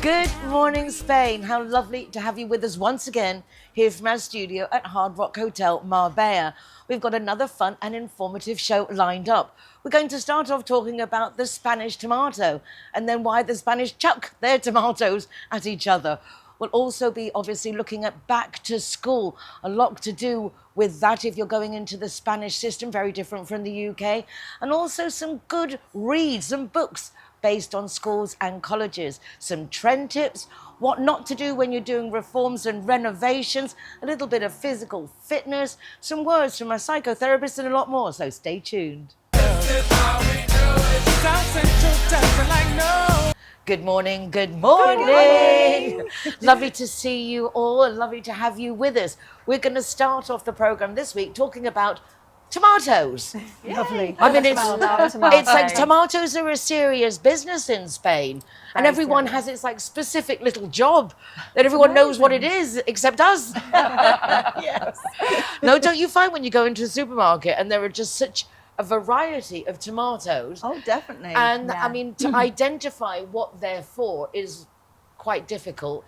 Good morning, Spain. How lovely to have you with us once again here from our studio at Hard Rock Hotel, Marbella. We've got another fun and informative show lined up. We're going to start off talking about the Spanish tomato and then why the Spanish chuck their tomatoes at each other. We'll also be obviously looking at back to school, a lot to do with that if you're going into the Spanish system, very different from the UK, and also some good reads, some books based on schools and colleges, some trend tips, what not to do when you're doing reforms and renovations, a little bit of physical fitness, some words from a psychotherapist and a lot more, so stay tuned. Good morning, good morning. Good morning. Lovely to see you all and lovely to have you with us. We're going to start off the programme this week talking about tomatoes. Lovely. I mean, it's like tomatoes are a serious business in Spain, and everyone has its like specific little job that everyone knows what it is except us. Yes. No, don't you find when you go into a supermarket and there are just such a variety of tomatoes? Oh, definitely. And I mean, to identify what they're for is quite difficult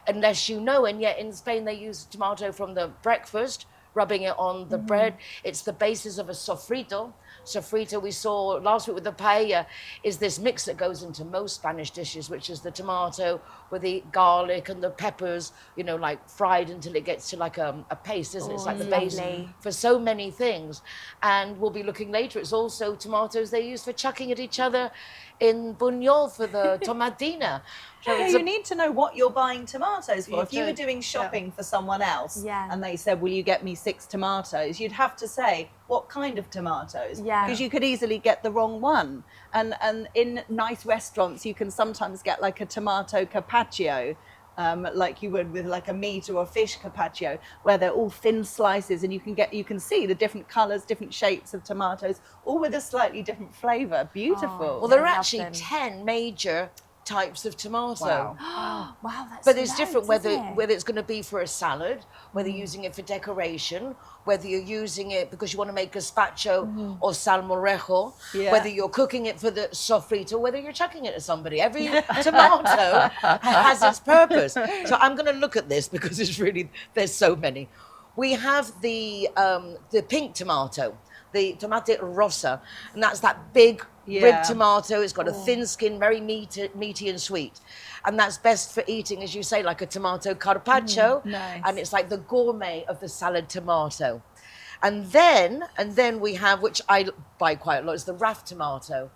unless you know. And yet in Spain, they use tomato from the breakfast, rubbing it on the bread. It's the basis of a sofrito. Sofrito, we saw last week with the paella, is this mix that goes into most Spanish dishes, which is the tomato with the garlic and the peppers, you know, like fried until it gets to like a paste, isn't it? It's like the base for so many things. And we'll be looking later, it's also tomatoes they use for chucking at each other in Buñol for the Tomatina. So you need to know what you're buying tomatoes for. If you were doing shopping for someone else and they said, will you get me 6 tomatoes? You'd have to say, what kind of tomatoes? Because you could easily get the wrong one. And in nice restaurants, you can sometimes get like a tomato carpaccio, like you would with like a meat or a fish carpaccio, where they're all thin slices and you can see the different colours, different shapes of tomatoes, all with a slightly different flavour. Beautiful. Well, there are actually 10 major types of tomato. Wow. Wow, that's But it's loads, different whether isn't it? it's going to be for a salad, whether you're using it for decoration, whether you're using it because you want to make gazpacho or salmorejo, whether you're cooking it for the sofrito, whether you're chucking it at somebody. Every tomato has its purpose. So I'm going to look at this because it's really, there's so many. We have the pink tomato, the tomate rosa, and that's that big ribbed tomato. It's got a thin skin, very meaty and sweet. And that's best for eating, as you say, like a tomato carpaccio. Nice. And it's like the gourmet of the salad tomato. And then we have, which I buy quite a lot, is the Raf tomato.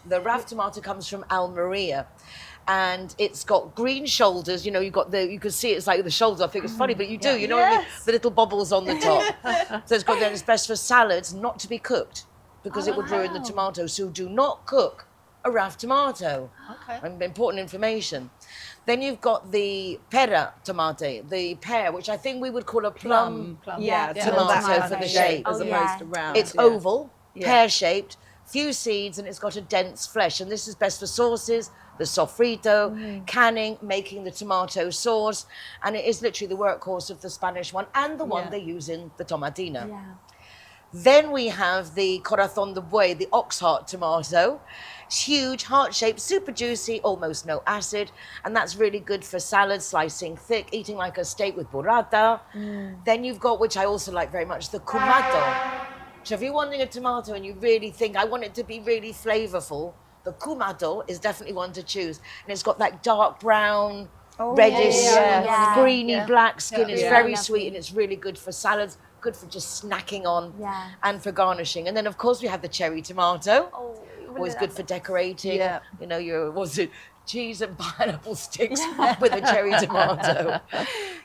The Raf tomato comes from Almeria. And it's got green shoulders, you know, you can see it's like the shoulders. I think it's funny, but you do, you know what I mean? The little bobbles on the top. So it's best for salads, not to be cooked, because it would ruin the tomato. So do not cook a Raf tomato. Okay. Important information. Then you've got the pera tomate, the pear, which I think we would call a plum. Tomato for the shape. As opposed to round. It's oval, pear-shaped, few seeds, and it's got a dense flesh. And this is best for sauces, the sofrito, canning, making the tomato sauce. And it is literally the workhorse of the Spanish one and the one they use in the Tomatina. Yeah. Then we have the corazón de buey, the ox heart tomato. It's huge, heart-shaped, super juicy, almost no acid. And that's really good for salad, slicing thick, eating like a steak with burrata. Then you've got, which I also like very much, the cumato. So if you're wanting a tomato and you really think, I want it to be really flavorful, the cumato is definitely one to choose. And it's got that dark brown, reddish, greeny black skin. It's very sweet and it's really good for salads, good for just snacking on and for garnishing. And then, of course, we have the cherry tomato. Always good for decorating. You know, cheese and pineapple sticks with a cherry tomato.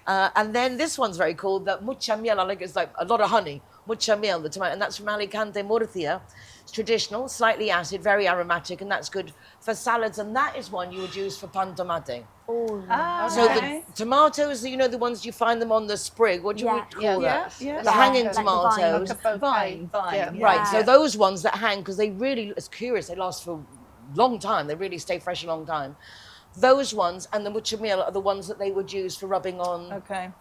And then this one's very cool, the mucha miel. I like it's like a lot of honey. Mucha miel, the tomato, and that's from Alicante, Murcia. It's traditional, slightly acid, very aromatic, and that's good for salads. And that is one you would use for pan tomate. So the tomatoes, you know, the ones you find them on the sprig. What do you call that? The hanging tomatoes. Like vine. Right. So those ones that hang, because they really, it's curious, they last for a long time. They really stay fresh a long time. Those ones and the mucha miel are the ones that they would use for rubbing on the pan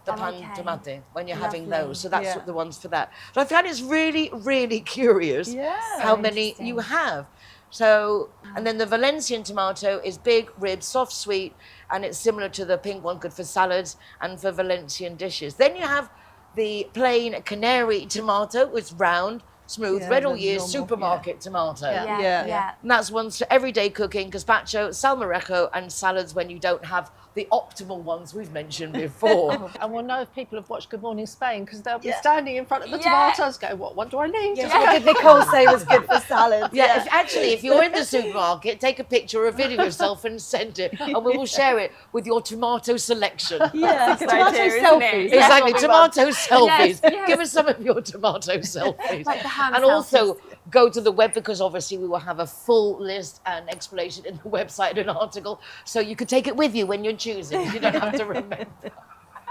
tomate when you're having those. So that's the ones for that. So I find it's really, really curious how many you have. So, and then the Valencian tomato is big, rib, soft, sweet, and it's similar to the pink one, good for salads and for Valencian dishes. Then you have the plain canary tomato, which is round, smooth, red all year, supermarket tomato. Yeah. And that's ones for everyday cooking, gazpacho, salmorejo, and salads when you don't have the optimal ones we've mentioned before. And we'll know if people have watched Good Morning Spain, because they'll be standing in front of the tomatoes going, what one do I need? Yeah, what did Nicole say was good for salads? Yeah, if you're in the supermarket, take a picture or a video of yourself and send it, and we will share it with your tomato selection. Yeah, Good tomato idea, selfies. Exactly, tomato selfies. Yes. Give us some of your tomato selfies. Like the ham and selfies. also go to the web, because obviously we will have a full list and explanation in the website and an article, so you could take it with you when you're choosing. You don't have to remember.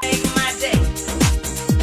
Make my day.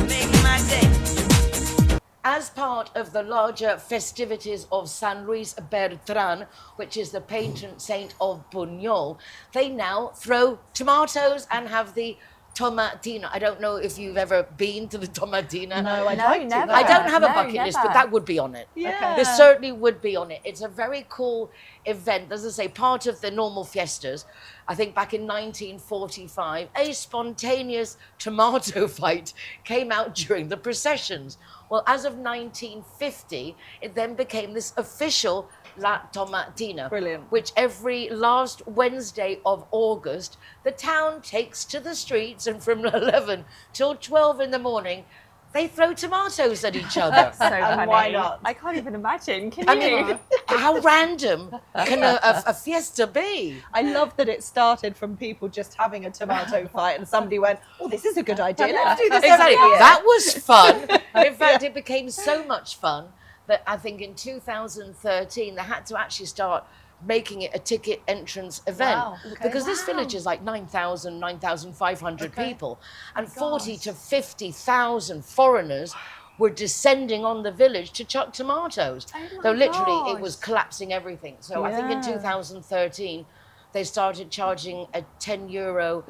Make my day. As part of the larger festivities of San Luis Bertran, which is the patron saint of Buñol, they now throw tomatoes and have the Tomatina. I don't know if you've ever been to the Tomatina. No, I'd like to. never. I don't have a No, bucket list, never. but that would be on it. Yeah. This certainly would be on it. It's a very cool event. As I say, part of the normal fiestas. I think back in 1945, a spontaneous tomato fight came out during the processions. Well, as of 1950, it then became this official La Tomatina. Brilliant. Which every last Wednesday of August, the town takes to the streets, and from 11 till 12 in the morning, they throw tomatoes at each other. So funny. why not? I can't even imagine. Can I you? mean, how random can a fiesta be? I love that it started from people just having a tomato fight, and somebody went, "Oh, this is a good idea. Let's do this Exactly. every year." That was fun. In fact, it became so much fun that I think in 2013 they had to actually start making it a ticket entrance event. Wow, Because this village is like 9,000, 9,500 people, and 40 to 50,000 foreigners were descending on the village to chuck tomatoes. Oh my So literally it gosh. was collapsing everything. So I think in 2013 they started charging a €10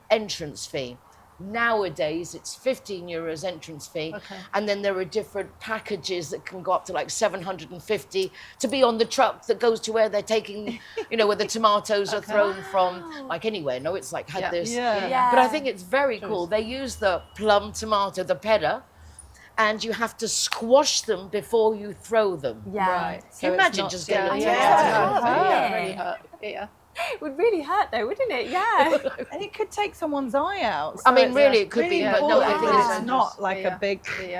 entrance fee. Nowadays it's €15 entrance fee, and then there are different packages that can go up to like 750 to be on the truck that goes to where they're taking, where the tomatoes are thrown from, like anywhere. No, it's like had this. Yeah. But I think it's very cool. They use the plum tomato, the pera, and you have to squash them before you throw them. Yeah. Right. Can you imagine just getting Really hurt. Yeah. It would really hurt though, wouldn't it? Yeah. And it could take someone's eye out. I mean, it's really, it could really be, but no, I important think that it's it's not like a big.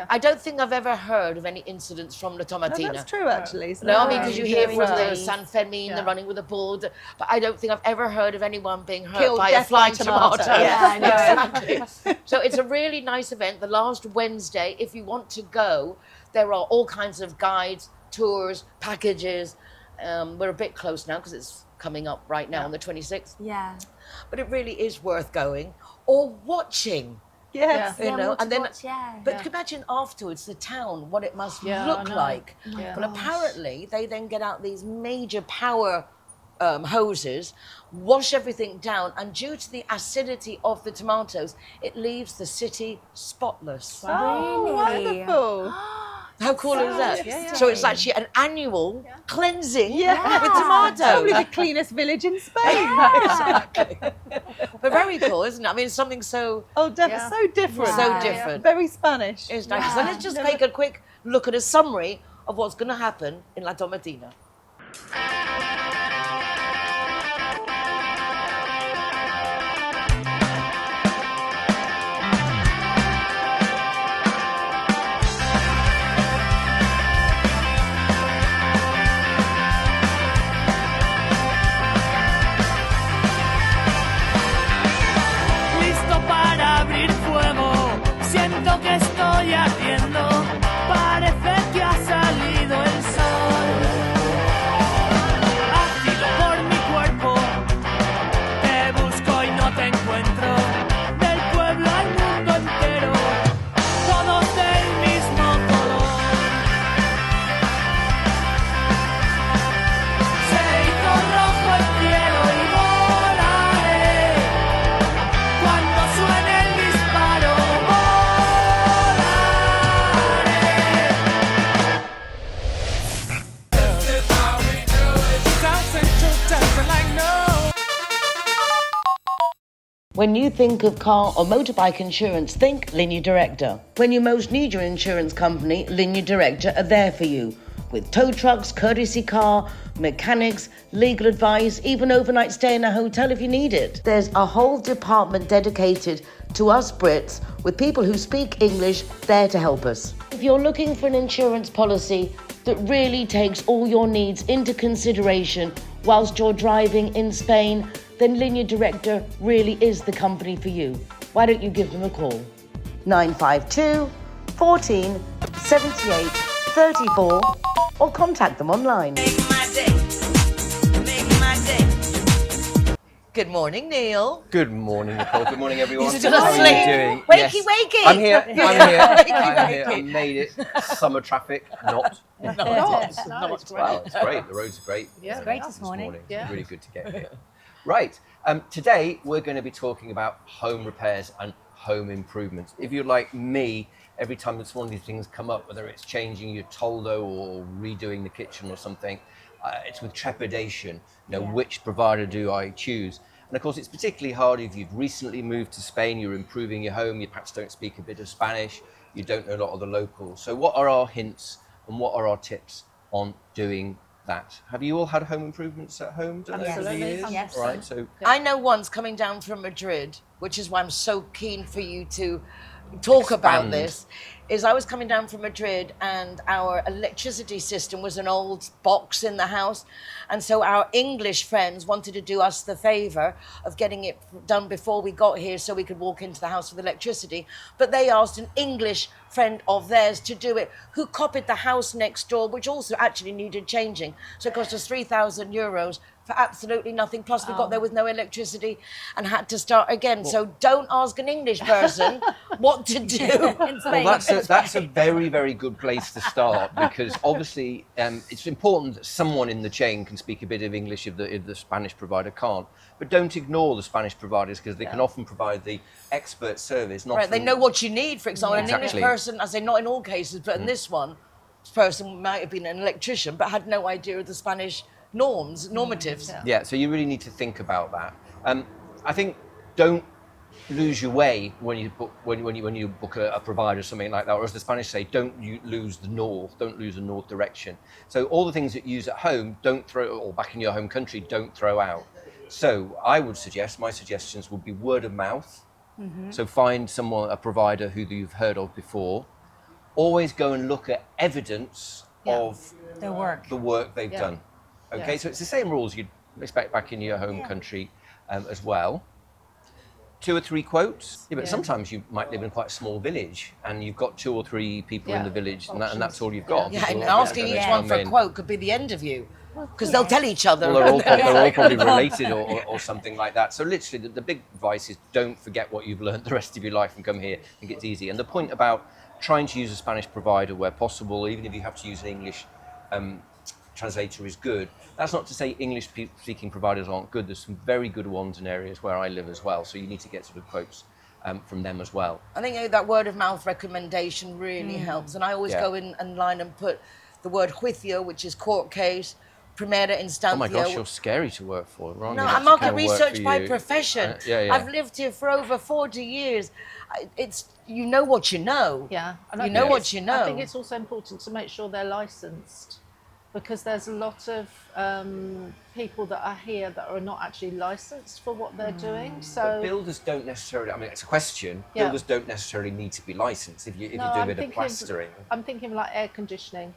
I don't think I've ever heard of any incidents from La No, Tomatina. that's true, actually. So No, I mean, because you hear from well. the San Fermin, the running with a bull, but I don't think I've ever heard of anyone being hurt Killed by a death flying by tomato. tomato. Yeah, I know. Exactly. So it's a really nice event. The last Wednesday, if you want to go, there are all kinds of guides, tours, packages. We're a bit close now because it's coming up right now on the 26th. Yeah. But it really is worth going or watching. Yes. You know, and then, watch, but imagine afterwards the town, what it must I look know. like. Yeah. Well, apparently they then get out these major power hoses, wash everything down, and due to the acidity of the tomatoes, it leaves the city spotless. Oh, Really? wonderful. How cool is that? interesting. So it's actually an annual cleansing Yeah. with tomatoes. Probably the cleanest village in Spain. Exactly. But very cool, isn't it? I mean, it's something so Oh, so different. so different. Very Spanish. It's nice. So let's just take a quick look at a summary of what's going to happen in La Tomatina. Listo para abrir fuego, siento que estoy ardiendo, parece que ha salido el sol. When you think of car or motorbike insurance, think Linea Directa. When you most need your insurance company, Linea Directa are there for you. With tow trucks, courtesy car, mechanics, legal advice, even overnight stay in a hotel if you need it. There's a whole department dedicated to us Brits with people who speak English there to help us. If you're looking for an insurance policy that really takes all your needs into consideration whilst you're driving in Spain, then Linea Directa really is the company for you. Why don't you give them a call? 952 14 78 34 or contact them online. Make my day. Make my day. Good morning, Neil. Good morning, Nicole. Good morning, everyone. He's still How are asleep. you doing? Wakey, wakey. I'm here. I'm here. I'm here. wakey. I made it. Summer traffic, not. No, it's great. Well, it's great. The roads are great. Yeah. It's Great this morning. Yeah. It's really good to get here. Right. Today, we're going to be talking about home repairs and home improvements. If you're like me, every time that one of these things come up, whether it's changing your toldo or redoing the kitchen or something, it's with trepidation. Which provider do I choose? And of course, it's particularly hard if you've recently moved to Spain, you're improving your home, you perhaps don't speak a bit of Spanish, you don't know a lot of the locals. So what are our hints and what are our tips on doing that? Have you all had home improvements at home? Done over the Absolutely. years? Yes. Right. So I know once coming down from Madrid, which is why I'm so keen for you to talk about Expand. this, is I was coming down from Madrid and our electricity system was an old box in the house. And so our English friends wanted to do us the favour of getting it done before we got here so we could walk into the house with electricity. But they asked an English friend of theirs to do it, who copied the house next door, which also actually needed changing. So it cost us €3,000 for absolutely nothing. Plus we got there with no electricity and had to start again. So don't ask an English person what to do. well, that's a very, very good place to start, because obviously it's important that someone in the chain can speak a bit of English if the Spanish provider can't. But don't ignore the Spanish providers, because they can often provide the expert service. Right, they know what you need. For example, an English Exactly. person, I say not in all cases, but in this one, this person might have been an electrician but had no idea of the Spanish normatives. Yeah, so you really need to think about that. I think don't lose your way when you book when you book a provider or something like that, or as the Spanish say, don't lose the north, don't lose the north direction. So all the things that you use at home, don't throw, or back in your home country, don't throw out. So I would suggest, my suggestions would be word of mouth. So find someone, a provider who you've heard of before. Always go and look at evidence of The work. the work they've done. Okay, Yeah. so it's the same rules you'd expect back in your home country as well. 2 or 3 quotes. Yeah, but sometimes you might live in quite a small village and you've got 2 or 3 people in the village, and that's all you've got. Yeah, and People asking are each gonna one for a come in. quote could be the end of you, because they'll tell each other. Well, they're all probably related or something like that. So literally, the big advice is don't forget what you've learned the rest of your life and come here. I think it's easy. And the point about trying to use a Spanish provider where possible, even if you have to use an English translator, is good. That's not to say English-speaking providers aren't good. There's some very good ones in areas where I live as well. So you need to get sort of quotes from them as well. I think that word of mouth recommendation really helps. And I always go in online and put the word juicio, which is court case, primera instancia. Oh my gosh, you're scary to work for, right? No, That's I'm the market kind of work research for by you. profession. Yeah. I've lived here for over 40 years. It's, you know what you know. Yeah. And You I know think what it's- you know. I think it's also important to make sure they're licensed, because there's a lot of people that are here that are not actually licensed for what they're doing. But So builders don't necessarily, I mean, it's a question. Yeah. Builders don't necessarily need to be licensed if you do a bit of plastering. I'm thinking like air conditioning.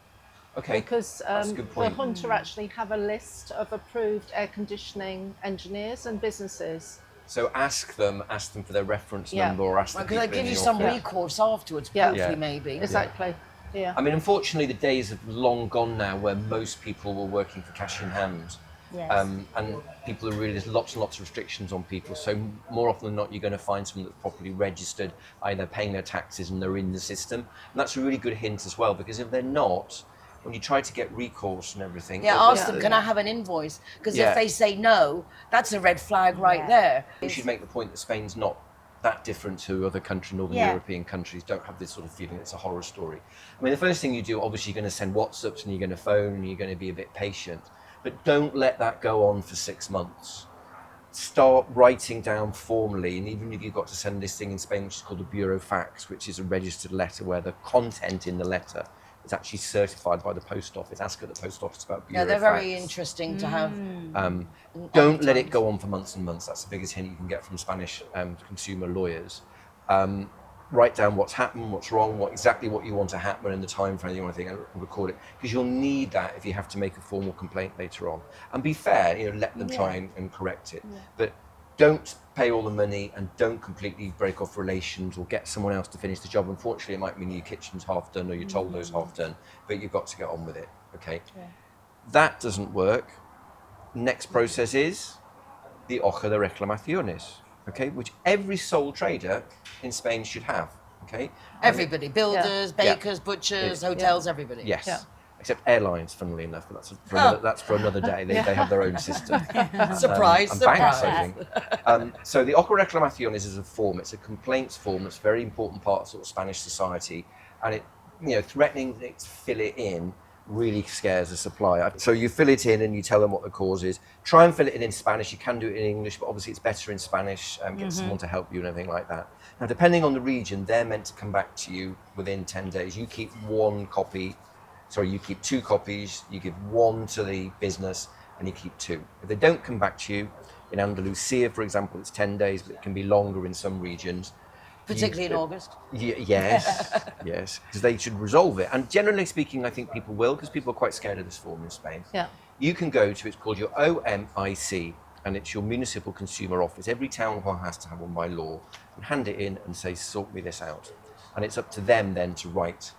Okay. Because That's a good the point. Hunter actually have a list of approved air conditioning engineers and businesses. So ask them for their reference Yeah. number, or ask them. Because they people give in you your some firm. recourse afterwards, Yeah. hopefully, Yeah. maybe. Exactly. Yeah. I mean, unfortunately, the days have long gone now where most people were working for cash in hand. Yes. And people are really, there's lots and lots of restrictions on people. So more often than not, you're going to find someone that's properly registered, either paying their taxes and they're in the system. And that's a really good hint as well, because if they're not, when you try to get recourse and everything. Yeah, ask them, can I have an invoice? Because if they say no, that's a red flag right there. We should make the point that Spain's not that different to other Northern European countries. Don't have this sort of feeling it's a horror story. I mean, the first thing you do, obviously, you're going to send WhatsApps and you're going to phone and you're going to be a bit patient. But don't let that go on for 6 months. start writing down formally, and even if you've got to send this thing in Spain, which is called a burofax, which is a registered letter where the content in the letter is actually certified by the post office. Ask at the post office about burofax. Yeah, they're very interesting to have. Don't let it go on for months and months. That's the biggest hint you can get from Spanish consumer lawyers. Write down what's happened, what's wrong, exactly what you want to happen in the time frame you want to think, and record it, because you'll need that if you have to make a formal complaint later on. And be fair, let them try and correct it. But don't pay all the money and don't completely break off relations or get someone else to finish the job. Unfortunately, it might mean your kitchen's half done or your Toldo's half done, but you've got to get on with it, okay? That doesn't work. Next process is the hoja de reclamaciones. Okay, which every sole trader in Spain should have. Okay, Everybody, builders, bakers, butchers, hotels, everybody. Yes, except airlines, funnily enough, but that's for another day. They have their own system. Surprise, and surprise. banks, I think. So the hoja de reclamaciones is a form. It's a complaints form. It's a very important part of sort of Spanish society, and it, threatening to fill it in really scares the supplier. So you fill it in and you tell them what the cause is. Try and fill it in Spanish. You can do it in English, but obviously it's better in Spanish. Get someone to help you and everything like that. Now, depending on the region, they're meant to come back to you within 10 days. You keep you keep 2 copies, you give 1 to the business, and you keep 2. If they don't come back to you, in Andalusia, for example, it's 10 days, but it can be longer in some regions. Particularly in August. Yes, because they should resolve it. And generally speaking, I think people will, because people are quite scared of this form in Spain. Yeah. You can go to, it's called your OMIC, and it's your municipal consumer office. Every town hall has to have one by law, and hand it in and say, sort me this out. And it's up to them then to write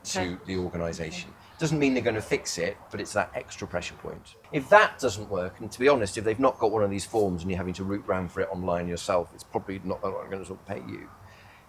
to the organisation. Doesn't mean they're going to fix it, but it's that extra pressure point. If that doesn't work, and to be honest, if they've not got one of these forms and you're having to root round for it online yourself, it's probably not going to sort of pay you.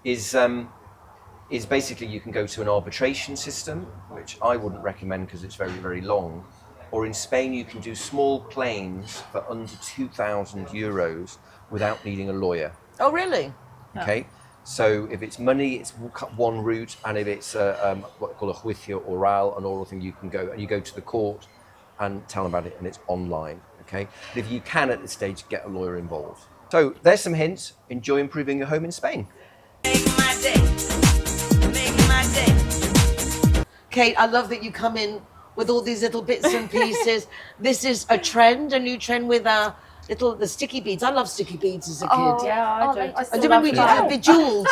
Is basically you can go to an arbitration system, which I wouldn't recommend because it's very, very long. Or in Spain, you can do small claims for under 2,000 euros without needing a lawyer. Oh, really? Okay. So if it's money, it's one route, and if it's what they call a juicio oral, an oral thing, you can go and you go to the court and tell them about it, and it's online. Okay. But if you can at this stage, get a lawyer involved. So there's some hints. Enjoy improving your home in Spain. Make my day. Make my day. Kate, I love that you come in with all these little bits and pieces. This is a new trend with the sticky beads. I love sticky beads as a kid. I do. I do remember we did have bejeweled.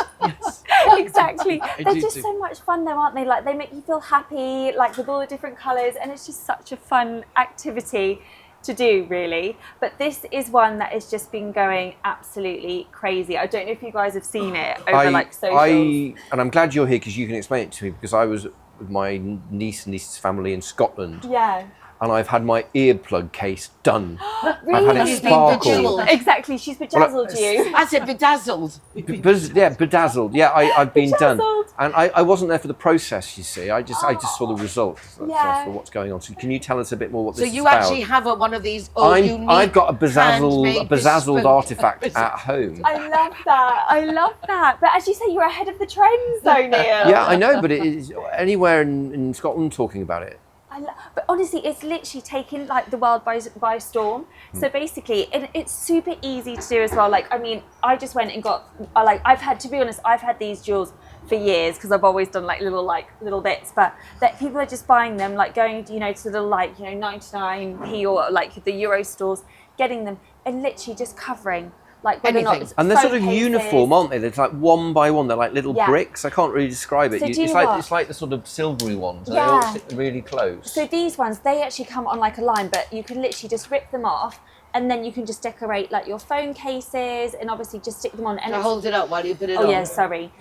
Exactly. They're just so much fun though, aren't they? Like, they make you feel happy, like with all the different colours, and it's just such a fun activity to do, really. But this is one that has just been going absolutely crazy. I don't know if you guys have seen it over socials. And I'm glad you're here because you can explain it to me, because I was with my niece's family in Scotland. Yeah. And I've had my earplug case done. Really? I've had it sparkle. Exactly, she's bedazzled you. I said bedazzled. Bedazzled. Yeah, I've been done. Bedazzled. And I wasn't there for the process, you see. I just saw the results. Yeah. For what's going on. So can you tell us a bit more what So this is you about? actually have one of these unique I've got a bedazzled handmade bedazzled artifact at home. I love that. But as you say, you're ahead of the trends though, Neil. Yeah, I know, but it is anywhere in Scotland talking about it. But honestly, it's literally taken like the world by storm. So basically, it's super easy to do as well. Like, I mean, I just went and got I've had these jewels for years because I've always done little bits. But that people are just buying them, like going to the 99p or like the Euro stores, getting them and literally just covering. Like whether or not it's and they're sort of phone cases. uniform, aren't they? They're like one by one. They're like little bricks. I can't really describe it. So It's like the sort of silvery ones. And they all sit really close. So these ones, they actually come on like a line, but you can literally just rip them off, and then you can just decorate like your phone cases, and obviously just stick them on. And hold it up while you put it on. Oh yeah, sorry.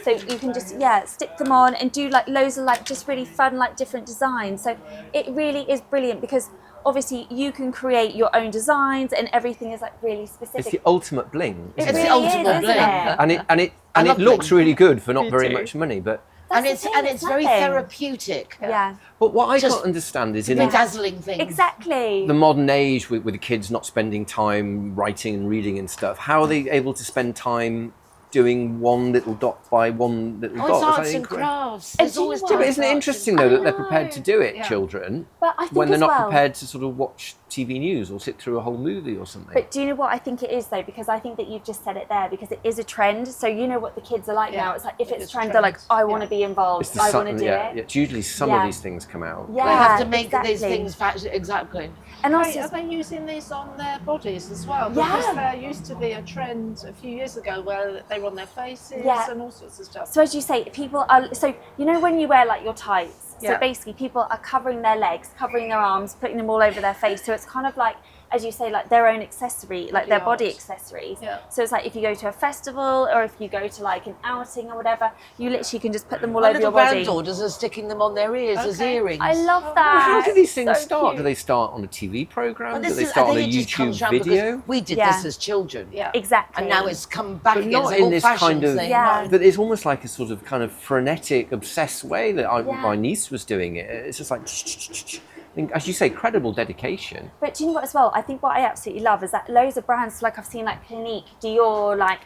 So you can just stick them on and do like loads of like just really fun like different designs. So it really is brilliant because obviously you can create your own designs and everything is like really specific. It's the ultimate bling. It It's really the ultimate is, bling. isn't it? And it looks bling. really good for not very much money, but It's very nothing. therapeutic. Yeah. but what I Just can't understand is The in bedazzling thing. Exactly. the modern age with the kids not spending time writing and reading and stuff, how are they able to spend time doing one little dot by one little dot. It's arts and crafts. There's do you always know what? But isn't it interesting though that they're prepared to do it, Yeah. children, But I think when they're as not well, prepared to sort of watch TV news or sit through a whole movie or something? But do you know what I think it is though? Because I think that you've just said it there, because it is a trend. So you know what the kids are like Yeah. now. It's like if it's It's trend, they're like, trend. I want to Yeah. be involved. It's the I sun- want to do yeah, it. yeah, it's usually some Yeah. of these things come out. Yeah, They have to make exactly. these things exactly. And Right, also, are they using these on their bodies as well? Because Yeah. there used to be a trend a few years ago where they were on their faces Yeah. and all sorts of stuff. so as you say, people are, so you know when you wear like your tights, so Yeah. basically people are covering their legs, covering their arms, putting them all over their face. So it's kind of like, as you say, like their own accessory, like their body art. accessories. Yeah. So it's like if you go to a festival or if you go to like an outing or whatever, you literally can just put them all My over your little body. granddaughters are sticking them on their ears as Okay. earrings. I love that. How do these things So start? cute. Do they start on a TV program? Well, Do this they is, I start on a think it just comes YouTube round because video? we did Yeah. this as children. Yeah. Exactly. And now it's come back But again. not It's an in this old-fashioned kind of, thing. Yeah. but it's almost like a sort of kind of frenetic, obsessed way that Yeah. my niece was doing it. It's just like, as you say, credible dedication. But do you know what as well? I think what I absolutely love is that loads of brands, like I've seen like Clinique, Dior, like,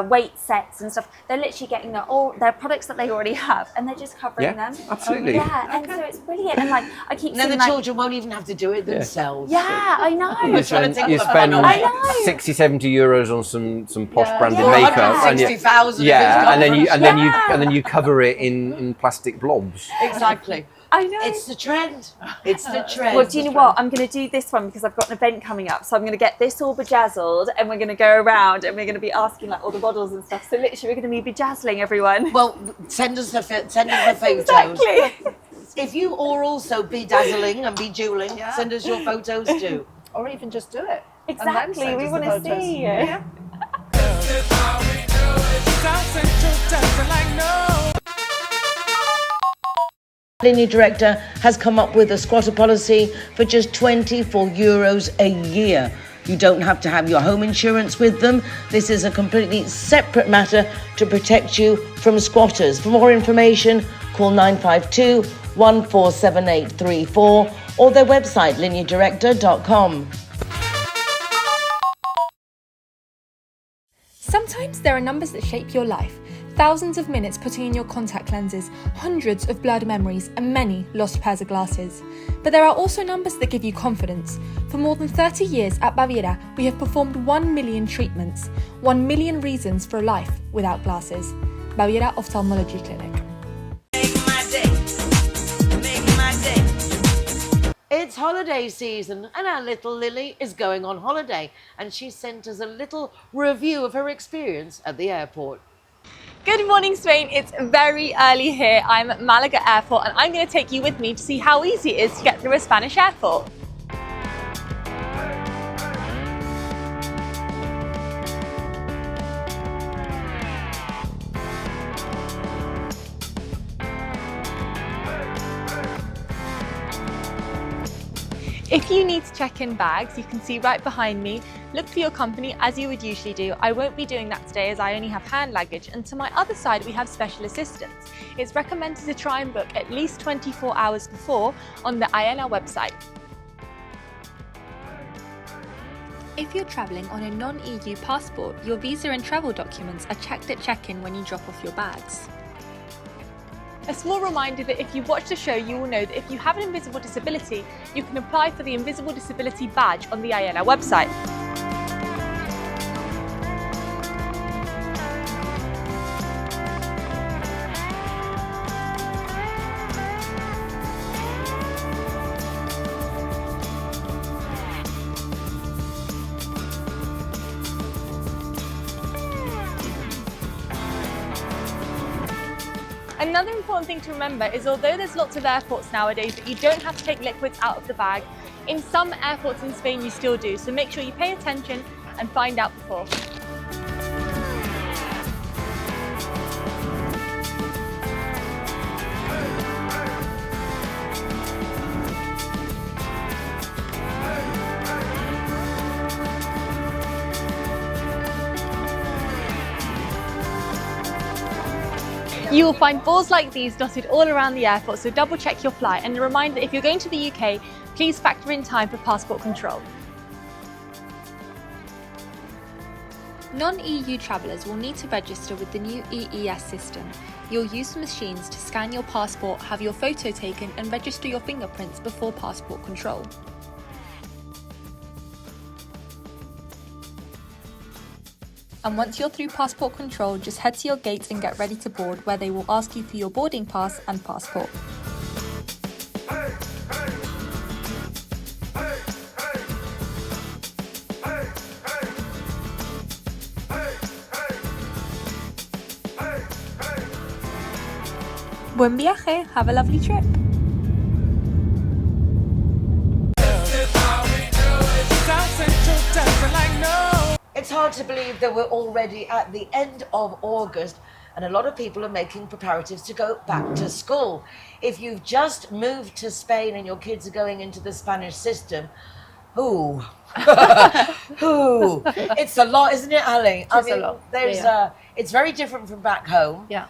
weight sets and stuff, they're literally getting their products that they already have and they're just covering Yeah, them. absolutely. Yeah, and so it's brilliant. And like, I keep Now seeing the like, children won't even have to do it themselves. yeah, I know. You trying to spend, think you of a spend fun I know. 60, 70 euros on some posh Yeah. branded Yeah. makeup. and you- 160,000. Yeah, and then Yeah. you cover it in plastic blobs. Exactly. I know. It's the trend. It's the trend. Well, do you know what? I'm going to do this one because I've got an event coming up. So I'm going to get this all bedazzled and we're going to go around and we're going to be asking like all the models and stuff. So literally we're going to be bedazzling everyone. Well, send us the photos. Exactly. If you are also bedazzling and bejeweling, Yeah. send us your photos too. Or even just do it. and then Exactly. send We us want the to photos. see you. Yeah. Linea Directa has come up with a squatter policy for just €24 a year. You don't have to have your home insurance with them. This is a completely separate matter to protect you from squatters. For more information, call 952 147834 or their website, LineaDirecta.com. Sometimes there are numbers that shape your life. Thousands of minutes putting in your contact lenses, hundreds of blurred memories, and many lost pairs of glasses. But there are also numbers that give you confidence. For more than 30 years at Baviera, we have performed 1 million treatments, 1 million reasons for a life without glasses. Baviera Ophthalmology Clinic. Make my day. Make my day. It's holiday season and our little Lily is going on holiday and she sent us a little review of her experience at the airport. Good morning, Spain. It's very early here. I'm at Malaga Airport and I'm going to take you with me to see how easy it is to get through a Spanish airport. If you need to check in bags, you can see right behind me. Look for your company as you would usually do. I won't be doing that today as I only have hand luggage, and to my other side we have special assistance. It's recommended to try and book at least 24 hours before on the IANA website. If you're travelling on a non-EU passport, your visa and travel documents are checked at check-in when you drop off your bags. A small reminder that if you watch the show, you will know that if you have an invisible disability, you can apply for the Invisible Disability Badge on the IANA website. Another important thing to remember is although there's lots of airports nowadays that you don't have to take liquids out of the bag, in some airports in Spain you still do, so make sure you pay attention and find out before. You will find balls like these dotted all around the airport, so double check your flight, and a reminder that if you're going to the UK, please factor in time for passport control. Non-EU travellers will need to register with the new EES system. You'll use the machines to scan your passport, have your photo taken and register your fingerprints before passport control. And once you're through passport control, just head to your gate and get ready to board, where they will ask you for your boarding pass and passport. Buen viaje, have a lovely trip. It's hard to believe that we're already at the end of August and a lot of people are making preparatives to go back to school. If you've just moved to Spain and your kids are going into the Spanish system, ooh, ooh, it's a lot, isn't it, Ali? It's a lot. It's very different from back home. Yeah.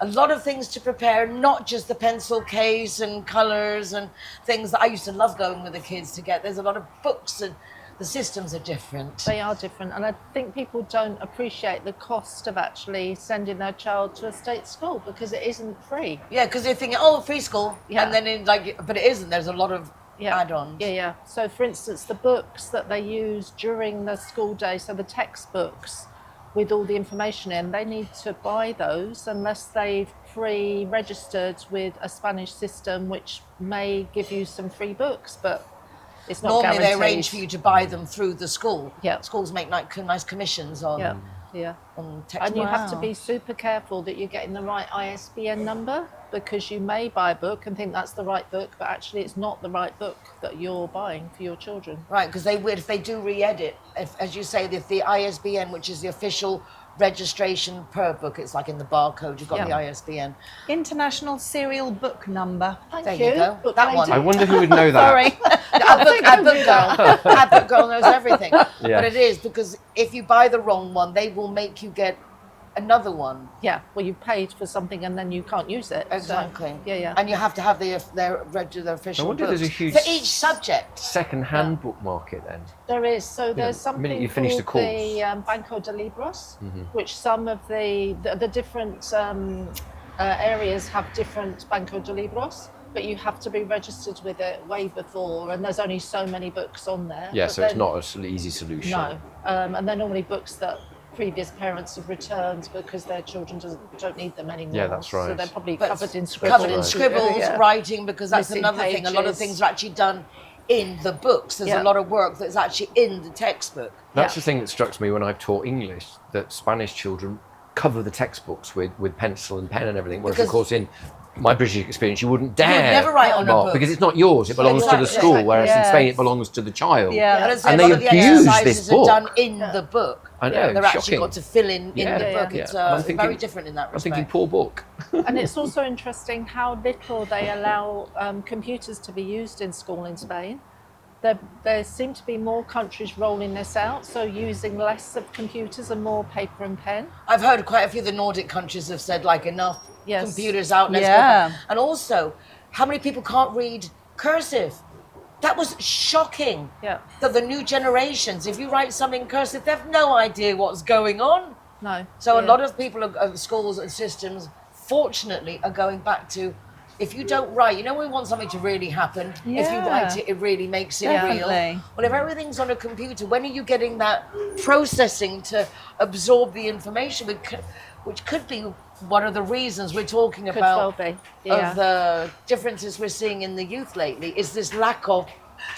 A lot of things to prepare, not just the pencil case and colours and things that I used to love going with the kids to get. There's a lot of books and the systems are different. They are different, and I think people don't appreciate the cost of actually sending their child to a state school because it isn't free. Yeah, because they're thinking, oh, free school, Yeah. and then but it isn't. There's a lot of add-ons. Yeah. So, for instance, the books that they use during the school day, so the textbooks with all the information in, they need to buy those unless they've pre-registered with a Spanish system, which may give you some free books, but it's not Normally guaranteed. they arrange for you to buy them through the school. Yeah. Schools make nice commissions on on textbooks. And you have to be super careful that you're getting the right ISBN number, because you may buy a book and think that's the right book, but actually it's not the right book that you're buying for your children. Right, because they would, if they do re-edit, as you say, if the ISBN, which is the official registration per book, it's like in the barcode, you've got the ISBN. International Serial Book Number. There you go. Book That one. I wonder who would know that. Sorry. Our book girl knows everything. But it is, because if you buy the wrong one, they will make you get another one. Yeah, well, you paid for something and then you can't use it. Exactly. So, yeah. And you have to have their regular official I wonder if books there's a huge for each subject. second-hand book market then. There is. So there's the something minute you finish the called course. the Banco de Libros, which some of the different areas have different Banco de Libros, but you have to be registered with it way before, and there's only so many books on there. Yeah, But so it's then- not an easy solution. No, and they're normally books that previous parents have returned because their children don't need them anymore. Yeah, that's right. So they're probably But covered in scribbles. Covered in scribbles, Yeah. writing, because that's Missing another thing. A lot of pages. things are actually done in the books. There's Yeah. a lot of work that's actually in the textbook. That's Yeah. the thing that struck me when I've taught English, that Spanish children cover the textbooks with pencil and pen and everything, whereas Because- of course in my British experience you wouldn't dare never write on a mark, book. because it's not yours, it belongs to the Exactly. school, whereas in Yes. Spain it belongs to the child. Yeah. And, And a lot they of the abuse exercises this are book. done in the book. I know, They're actually shocking. got to fill in Yeah, the yeah, book. yeah. It's And I'm very thinking- different in that I'm respect. thinking, poor book. And it's also interesting how little they allow computers to be used in school in Spain. There seem to be more countries rolling this out, so using less of computers and more paper and pen. I've heard quite a few of the Nordic countries have said, like, enough Yes. computers out. Let's go Yeah. back. And also, how many people can't read cursive? That was shocking. Yeah. That the new generations, if you write something in cursive, they have no idea what's going on. No. So a Yeah. lot of people, schools and systems, fortunately, are going back to, if you don't write, we want something to really happen. If you Yeah. write it, it really makes it real. Definitely. Well, if everything's on a computer, when are you getting that processing to absorb the information, which could be one of the reasons we're talking Could about well be. Yeah. of the differences we're seeing in the youth lately, is this lack of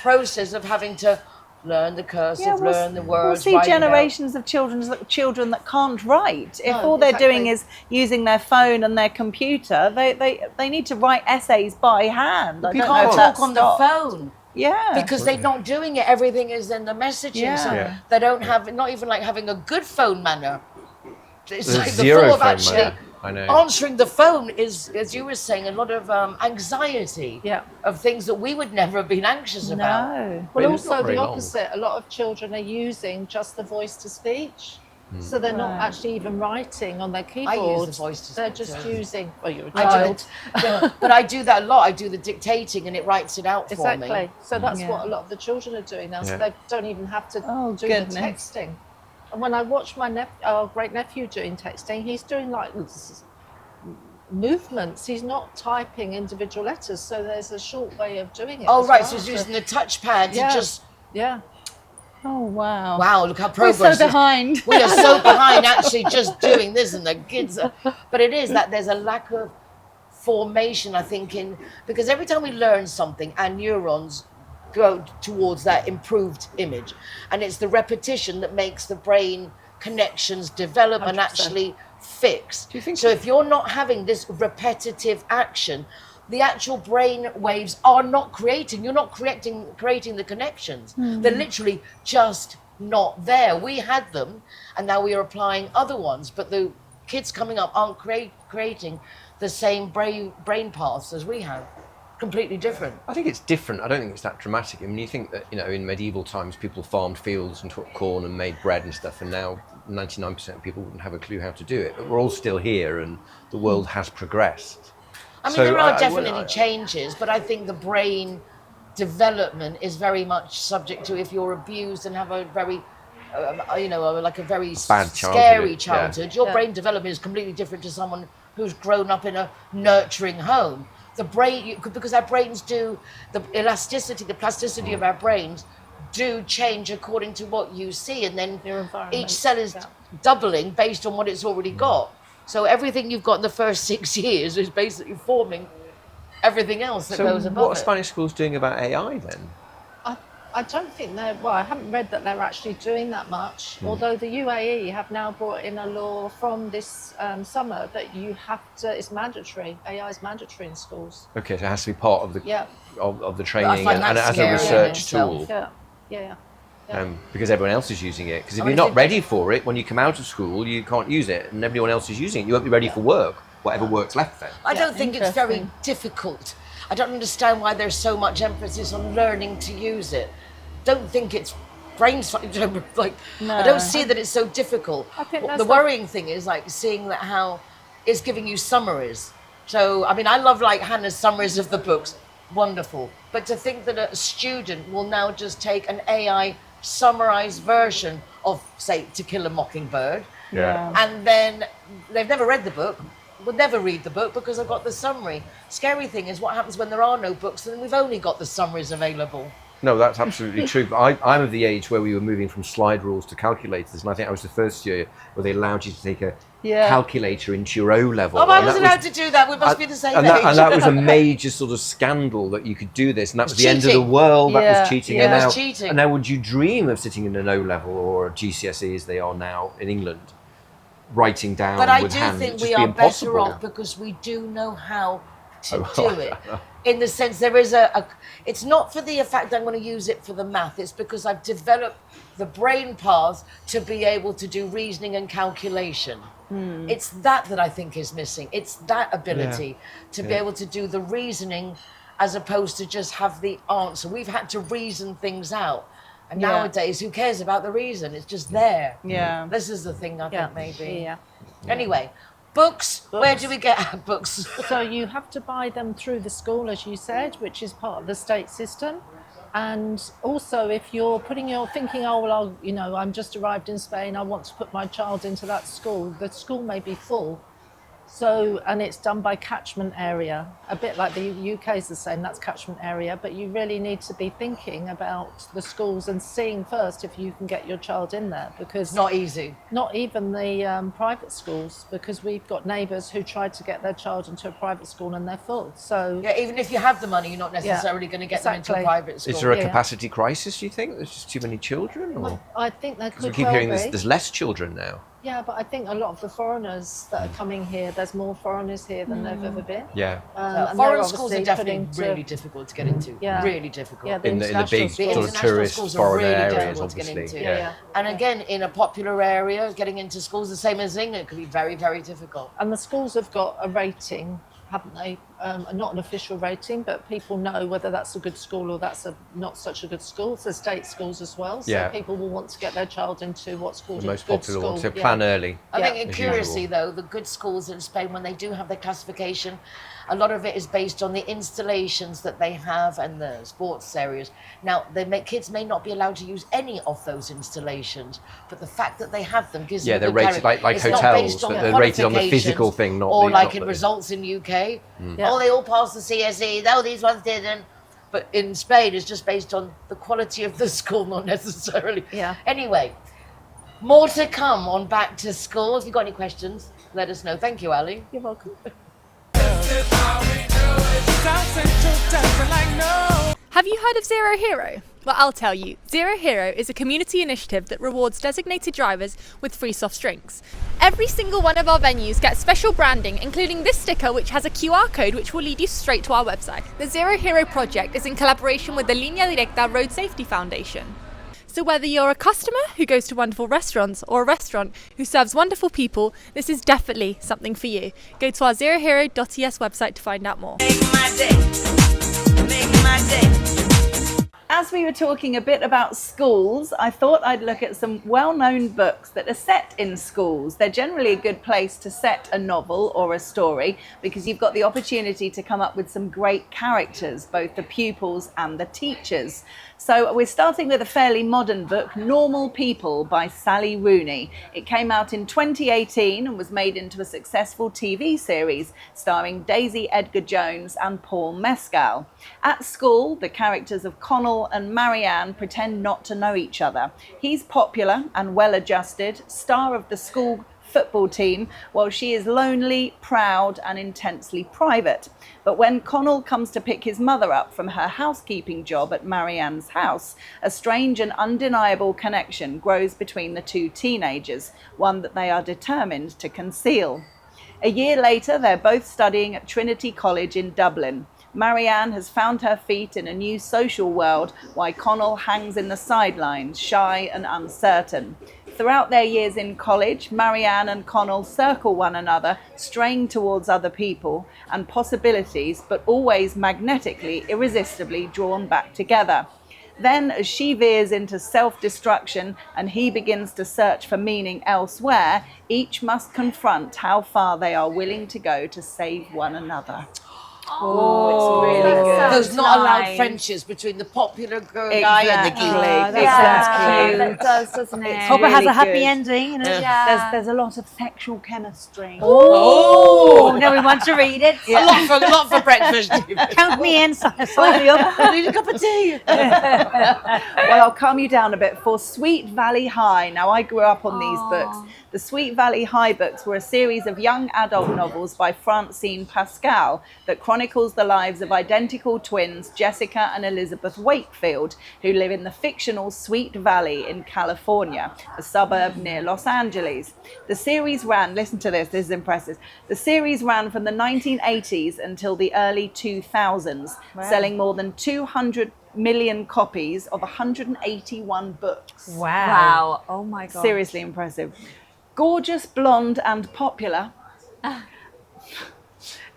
process of having to learn the cursive, learn the words. We'll see write it out. generations of children that can't write. If No, all they're doing exactly. is using their phone and their computer, they need to write essays by hand. I You don't know can't if talk that's on the stopped. phone. Yeah. Because they're not doing it. Everything is in the messaging. So Yeah. they don't have, not even like having a good phone manner. It's There's like the zero thought of phone actually manner. I know. answering the phone is, as you were saying, a lot of anxiety Yeah. of things that we would never have been anxious about. No. Well, But it's not also very the long. opposite. A lot of children are using just the voice to speech. So they're not actually even writing on their keyboard. voice to They're speak just too. using. Oh, you're a I child. do, but I do that a lot. I do the dictating and it writes it out for Exactly. me. So that's Yeah. what a lot of the children are doing now. Yeah. So they don't even have to Oh, do goodness. the texting. when I watch my great nephew doing texting, he's doing like movements. He's not typing individual letters, so there's a short way of doing it. Oh, as right. well. So he's using the touchpad to just. Yeah. Oh, wow. Wow, look how We're progress so behind. We are so behind actually just doing this, and the kids are, but it is that there's a lack of formation, I think, because every time we learn something, our neurons go towards that improved image, and it's the repetition that makes the brain connections develop 100%. And actually fix. Do you think so? If you're not having this repetitive action, the actual brain waves are not creating. You're not creating the connections. They're literally just not there. We had them, and now we are applying other ones, but the kids coming up aren't creating the same brain paths as we have. Completely different. I think it's different. I don't think it's that dramatic. I mean, you think that, in medieval times, people farmed fields and took corn and made bread and stuff, and now 99% of people wouldn't have a clue how to do it. But we're all still here, and the world has progressed. I mean, there are definitely changes, but I think the brain development is very much subject to if you're abused and have a very, like a very scary childhood. Your brain development is completely different to someone who's grown up in a nurturing home. The brain, because our brains do, the elasticity, the plasticity of our brains do change according to what you see, and then each cell is doubling based on what it's already got. So everything you've got in the first 6 years is basically forming everything else that goes above it. So what are Spanish schools doing about AI then? I don't think I haven't read that they're actually doing that much, although the UAE have now brought in a law from this summer that it's mandatory. AI is mandatory in schools. Okay, so it has to be part of the of the training and as a scary research tool. Yeah. Because everyone else is using it. Because if you're not ready for it, when you come out of school, you can't use it, and everyone else is using it. You won't be ready for work, whatever work's left then. I don't think it's very difficult. I don't understand why there's so much emphasis on learning to use it. Don't think it's I don't see that it's so difficult. I think the worrying thing is like seeing that how it's giving you summaries. So I mean, I love like Hannah's summaries of the books, wonderful. But to think that a student will now just take an AI summarized version of, say, To Kill a Mockingbird, and then they've never read the book, will never read the book because I've got the summary. Scary thing is what happens when there are no books and we've only got the summaries available. No, that's absolutely true. But I'm of the age where we were moving from slide rules to calculators, and I think I was the first year where they allowed you to take a calculator into your O level. Oh, I wasn't allowed to do that. We must be the same age. And that was a major sort of scandal that you could do this, and that was the end of the world. That was cheating. Yeah, that's cheating. And now, would you dream of sitting in an O level or a GCSE as they are now in England, writing down with hand? But I do think we are better off because we do know how to do it. In the sense there is it's not for the fact I'm going to use it for the math, it's because I've developed the brain path to be able to do reasoning and calculation. It's that I think is missing. It's that ability to be able to do the reasoning as opposed to just have the answer. We've had to reason things out. And nowadays, who cares about the reason? It's just there. Yeah. This is the thing I think maybe. Yeah. Anyway, books. Where do we get our books? So you have to buy them through the school, as you said, which is part of the state system. And also, if you're thinking, I'm just arrived in Spain, I want to put my child into that school, the school may be full. So, and it's done by catchment area, a bit like the UK is the same, that's catchment area, but you really need to be thinking about the schools and seeing first if you can get your child in there, because... Not easy. Not even the private schools, because we've got neighbours who tried to get their child into a private school and they're full, so... Yeah, even if you have the money, you're not necessarily going to get them into a private school. Is there a capacity crisis, do you think? There's just too many children? Or? I think there could we keep hearing there's less children now. Yeah, but I think a lot of the foreigners that are coming here, there's more foreigners here than there've ever been. Yeah. Foreign schools are definitely really difficult to get into. Yeah. Really difficult. Yeah, in the big sort of tourist foreign areas, obviously. Yeah. And again, in a popular area, getting into schools the same as England could be very, very difficult. And the schools have got a rating, haven't they? not an official rating, but people know whether that's a good school or that's not such a good school. So state schools as well. So people will want to get their child into what's called The a most good popular school. one. So plan early. I think, as curiously usual. though, the good schools in Spain, when they do have their classification, a lot of it is based on the installations that they have and the sports areas. Now, kids may not be allowed to use any of those installations, but the fact that they have them gives them a they're good rated guarantee. like It's not hotels, based on that they're rated on the qualifications physical thing, not or the, like not in the- results in UK. Oh, they all passed the CSE. No, these ones didn't. But in Spain, it's just based on the quality of the school, not necessarily. Yeah. Anyway, more to come on back to school. If you've got any questions, let us know. Thank you, Ali. You're welcome. Have you heard of ZeroHero? Well, I'll tell you. ZeroHero is a community initiative that rewards designated drivers with free soft drinks. Every single one of our venues gets special branding, including this sticker which has a QR code which will lead you straight to our website. The ZeroHero project is in collaboration with the Linea Directa Road Safety Foundation. So whether you're a customer who goes to wonderful restaurants or a restaurant who serves wonderful people, this is definitely something for you. Go to our ZeroHero.es website to find out more. Make my day. Make my day. As we were talking a bit about schools, I thought I'd look at some well-known books that are set in schools. They're generally a good place to set a novel or a story because you've got the opportunity to come up with some great characters, both the pupils and the teachers. So we're starting with a fairly modern book, Normal People by Sally Rooney. It came out in 2018 and was made into a successful TV series starring Daisy Edgar-Jones and Paul Mescal. At school, the characters of Connell and Marianne pretend not to know each other. He's popular and well-adjusted, star of the school football team, while she is lonely, proud and intensely private. But when Connell comes to pick his mother up from her housekeeping job at Marianne's house, a strange and undeniable connection grows between the two teenagers, one that they are determined to conceal. A year later, they're both studying at Trinity College in Dublin. Marianne has found her feet in a new social world, while Connell hangs in the sidelines, shy and uncertain. Throughout their years in college, Marianne and Connell circle one another, straying towards other people and possibilities, but always magnetically, irresistibly drawn back together. Then, as she veers into self-destruction and he begins to search for meaning elsewhere, each must confront how far they are willing to go to save one another. Oh, it's really good. Those not allowed friendships between the popular guy and the geek. Exactly. That does, doesn't it? Hope it has a happy ending. And there's a lot of sexual chemistry. Oh, No, we want to read it. a lot for breakfast. Count me in, slightly up. I need a cup of tea. Well, I'll calm you down a bit. For Sweet Valley High. Now, I grew up on these books. The Sweet Valley High books were a series of young adult novels by Francine Pascal that chronicles the lives of identical twins Jessica and Elizabeth Wakefield, who live in the fictional Sweet Valley in California, a suburb near Los Angeles. The series ran, listen to this is impressive. The series ran from the 1980s until the early 2000s, selling more than 200 million copies of 181 books. Wow. Oh my God. Seriously impressive. Gorgeous, blonde and popular,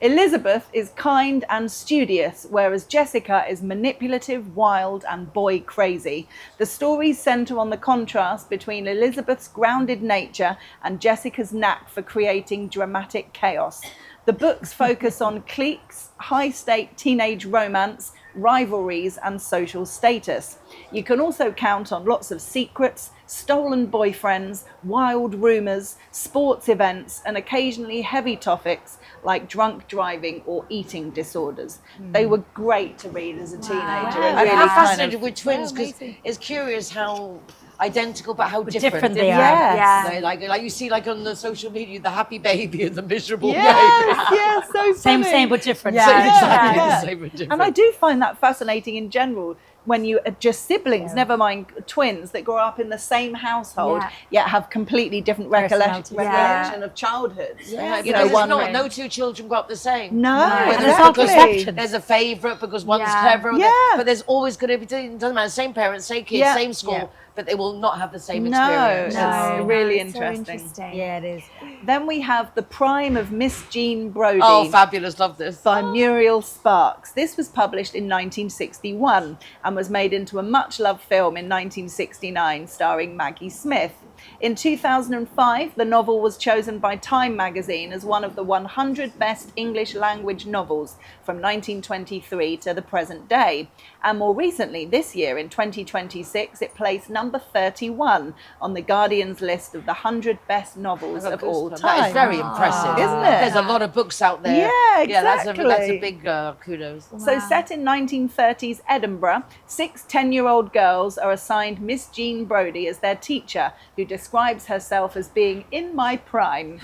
Elizabeth is kind and studious, whereas Jessica is manipulative, wild and boy crazy. The stories centre on the contrast between Elizabeth's grounded nature and Jessica's knack for creating dramatic chaos. The books focus on cliques, high-stake teenage romance, rivalries and social status. You can also count on lots of secrets, stolen boyfriends, wild rumours, sports events and occasionally heavy topics like drunk driving or eating disorders. They were great to read as a teenager. I'm Really really kind fascinated of- with twins because it's curious how identical but how different they are. Yes. They like you see like on the social media the happy baby and the miserable Yes, baby. yes, so funny. Same but different. So Yeah. exactly Yeah. the same but different. And I do find that fascinating in general when you are just siblings, never mind twins, that grow up in the same household, yet have completely different Personalities. recollection of childhoods. Yeah, You know, because one no two children grow up the same. No, Whether and it's it's all because perception. there's a favourite because one's Yeah. clever, Yeah. but there's always going to be, it doesn't matter, same parents, same kids, Yeah. same school, but they will not have the same No, experience. it's really It's so interesting. Yeah, it is. Then we have The Prime of Miss Jean Brodie. Oh, fabulous. Love this. By Muriel Sparks. This was published in 1961 and was made into a much-loved film in 1969 starring Maggie Smith. In 2005, the novel was chosen by Time magazine as one of the 100 best English language novels from 1923 to the present day. And more recently, this year in 2026, it placed number 31 on the Guardian's list of the 100 best novels of all time. That is very impressive, Isn't it? There's a lot of books out there. Yeah, Yeah, that's a exactly. big kudos. So set in 1930s Edinburgh, 6 10-year-old girls are assigned Miss Jean Brodie as their teacher, who describes herself as being in my prime.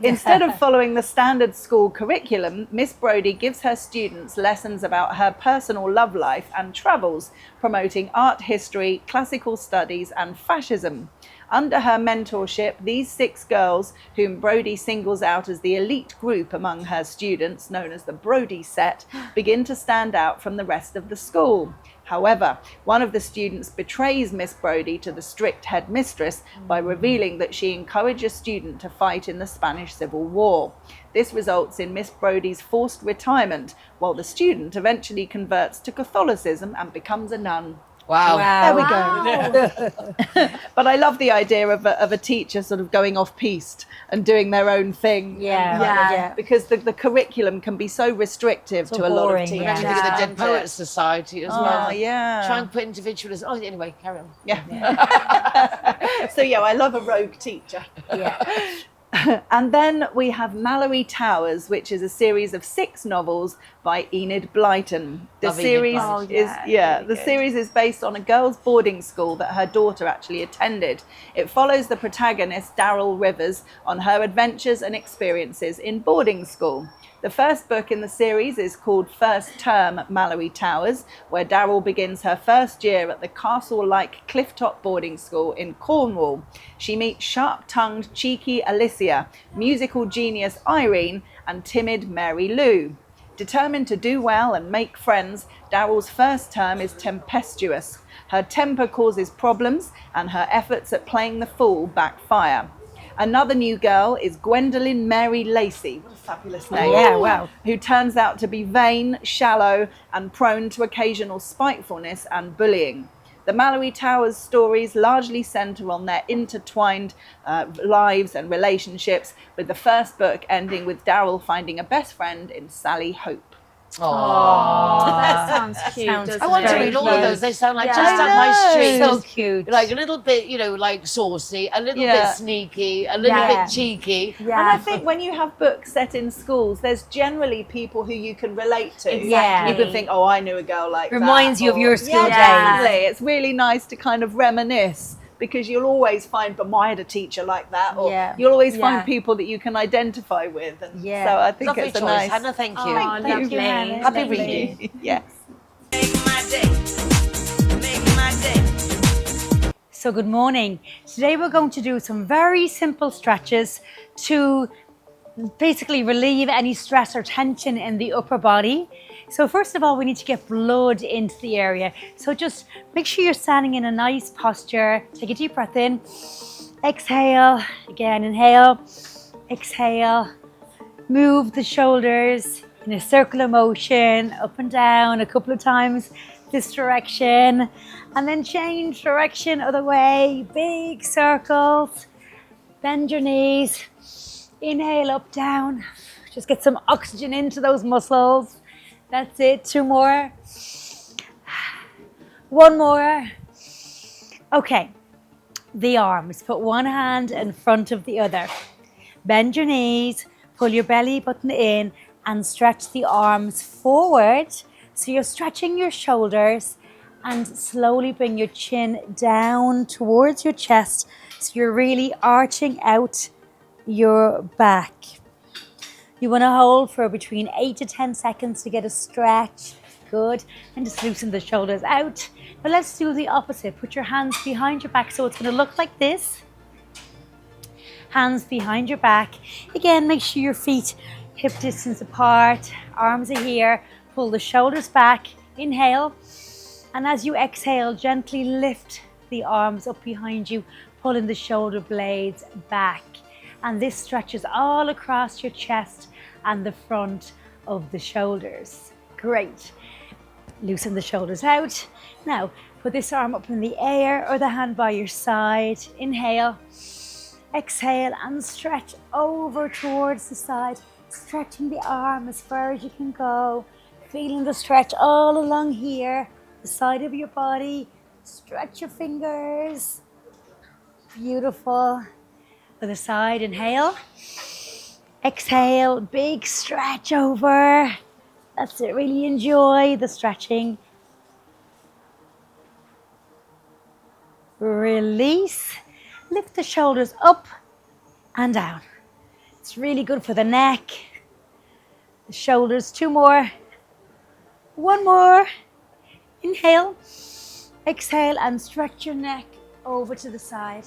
Instead of following the standard school curriculum, Miss Brodie gives her students lessons about her personal love life and travels, promoting art history, classical studies and fascism. Under her mentorship, these 6 girls, whom Brodie singles out as the elite group among her students, known as the Brodie set, begin to stand out from the rest of the school. However, one of the students betrays Miss Brodie to the strict headmistress by revealing that she encouraged a student to fight in the Spanish Civil War. This results in Miss Brodie's forced retirement, while the student eventually converts to Catholicism and becomes a nun. Wow. There we go. But I love the idea of a teacher sort of going off piste and doing their own thing. Yeah. Because the curriculum can be so restrictive to a lot of boring, teachers. yeah. We're going to do the Dead Poets Society as well. Oh, yeah. Try and put individualism. Oh, anyway, carry on. Yeah. So, yeah, I love a rogue teacher. Yeah. And then we have Mallory Towers, which is a series of 6 novels by Enid Blyton. The Love Enid series Blyton. is really the good. series is based on a girls' boarding school that her daughter actually attended. It follows the protagonist Daryl Rivers on her adventures and experiences in boarding school. The first book in the series is called First Term Mallory Towers, where Daryl begins her first year at the castle-like cliff-top boarding school in Cornwall. She meets sharp-tongued, cheeky Alicia, musical genius Irene, and timid Mary Lou. Determined to do well and make friends, Daryl's first term is tempestuous. Her temper causes problems, and her efforts at playing the fool backfire. Another new girl is Gwendolyn Mary Lacey, what a fabulous name, Yeah, wow. who turns out to be vain, shallow, and prone to occasional spitefulness and bullying. The Mallory Towers stories largely centre on their intertwined lives and relationships, with the first book ending with Daryl finding a best friend in Sally Hope. That sounds cute. Sounds I want to very read all of those. They sound like Yeah. just up my street. So Just cute. like a little bit, like saucy, a little Yeah. bit sneaky, a little Yeah. bit cheeky. And I Yeah. think when you have books set in schools, there's generally people who you can relate to. Exactly. You can think, oh, I knew a girl like that. Reminds you of your school days. Exactly. It's really nice to kind of reminisce, because you'll always find, but I had a teacher like that, or Yeah. you'll always Yeah. find people that you can identify with. And Yeah. so I think Lovely it's a choice, nice... Hannah. Thank you. Oh, Thank lovely. you, Hannah. Happy Lovely. reading. Yes. Make my day. Make my day. So good morning. Today we're going to do some very simple stretches to basically relieve any stress or tension in the upper body. So first of all, we need to get blood into the area. So just make sure you're standing in a nice posture. Take a deep breath in. Exhale. Again, inhale. Exhale. Move the shoulders in a circular motion, up and down a couple of times this direction. And then change direction, other way. Big circles. Bend your knees. Inhale, up, down. Just get some oxygen into those muscles. That's it. 2 more. 1 more. Okay. The arms. Put one hand in front of the other. Bend your knees. Pull your belly button in and stretch the arms forward. So you're stretching your shoulders, and slowly bring your chin down towards your chest. So you're really arching out your back. You want to hold for between 8 to 10 seconds to get a stretch. Good. And just loosen the shoulders out. But let's do the opposite. Put your hands behind your back. So it's going to look like this. Hands behind your back. Again, make sure your feet hip distance apart. Arms are here. Pull the shoulders back. Inhale. And as you exhale, gently lift the arms up behind you, pulling the shoulder blades back. And this stretches all across your chest and the front of the shoulders. Great. Loosen the shoulders out. Now, put this arm up in the air or the hand by your side. Inhale. Exhale and stretch over towards the side. Stretching the arm as far as you can go. Feeling the stretch all along here, the side of your body. Stretch your fingers. Beautiful. Other side, inhale. Exhale, big stretch over. That's it, really enjoy the stretching. Release. Lift the shoulders up and down. It's really good for the neck. The shoulders, 2 more. 1 more. Inhale. Exhale and stretch your neck over to the side.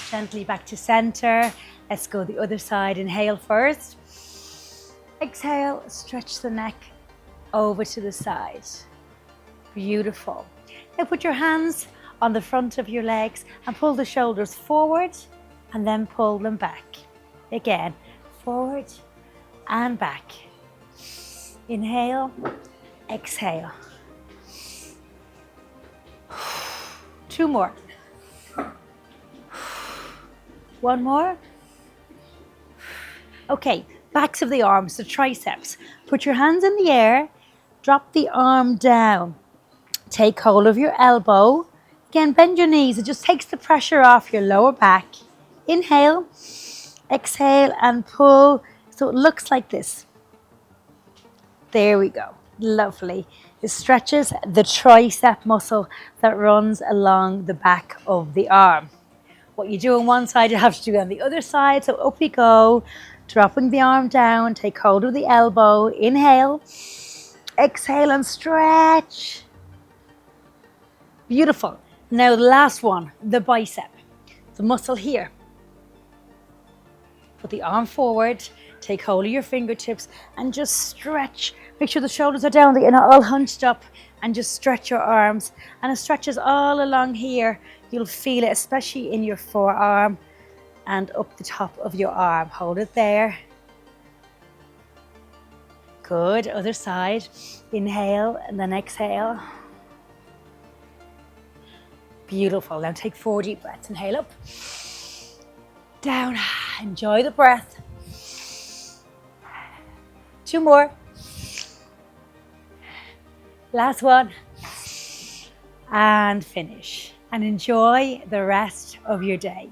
Gently back to center. Let's go the other side. Inhale first. Exhale, stretch the neck over to the side. Beautiful. Now put your hands on the front of your legs and pull the shoulders forward and then pull them back. Again, forward and back. Inhale, exhale. 2 more. 1 more. Okay, backs of the arms, the triceps. Put your hands in the air, drop the arm down. Take hold of your elbow. Again, bend your knees. It just takes the pressure off your lower back. Inhale, exhale, and pull. So it looks like this. There we go. Lovely. It stretches the tricep muscle that runs along the back of the arm. What you do on one side, you have to do on the other side. So up we go, dropping the arm down, take hold of the elbow, inhale, exhale and stretch. Beautiful. Now the last one, the bicep, the muscle here. Put the arm forward, take hold of your fingertips and just stretch. Make sure the shoulders are down, that you're not all hunched up, and just stretch your arms. And it stretches all along here. You'll feel it, especially in your forearm and up the top of your arm. Hold it there. Good. Other side. Inhale and then exhale. Beautiful. Now take 4 deep breaths. Inhale up. Down. Enjoy the breath. 2 more. Last one. And finish. And enjoy the rest of your day.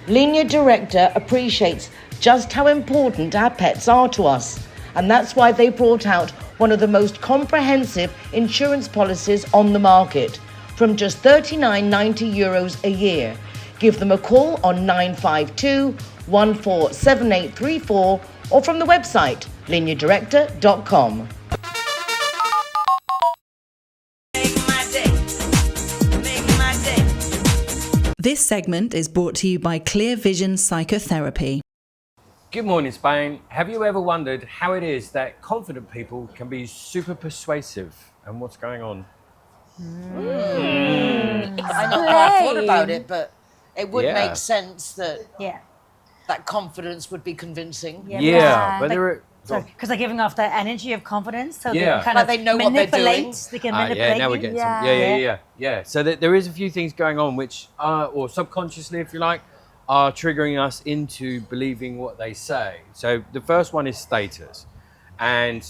Linea Directa appreciates just how important our pets are to us, and that's why they brought out one of the most comprehensive insurance policies on the market from just €39.90 a year. Give them a call on 952 147834 or from the website LineaDirecta.com. This segment is brought to you by Clear Vision Psychotherapy. Good morning, Spain. Have you ever wondered how it is that confident people can be super persuasive and what's going on? I not thought about it, but it would make sense that that confidence would be convincing. But there are... Because they're giving off that energy of confidence, so they kind like of they know what they're doing. They can manipulate. now we're getting some. So there is a few things going on which are, or subconsciously, if you like, are triggering us into believing what they say. So the first one is status, and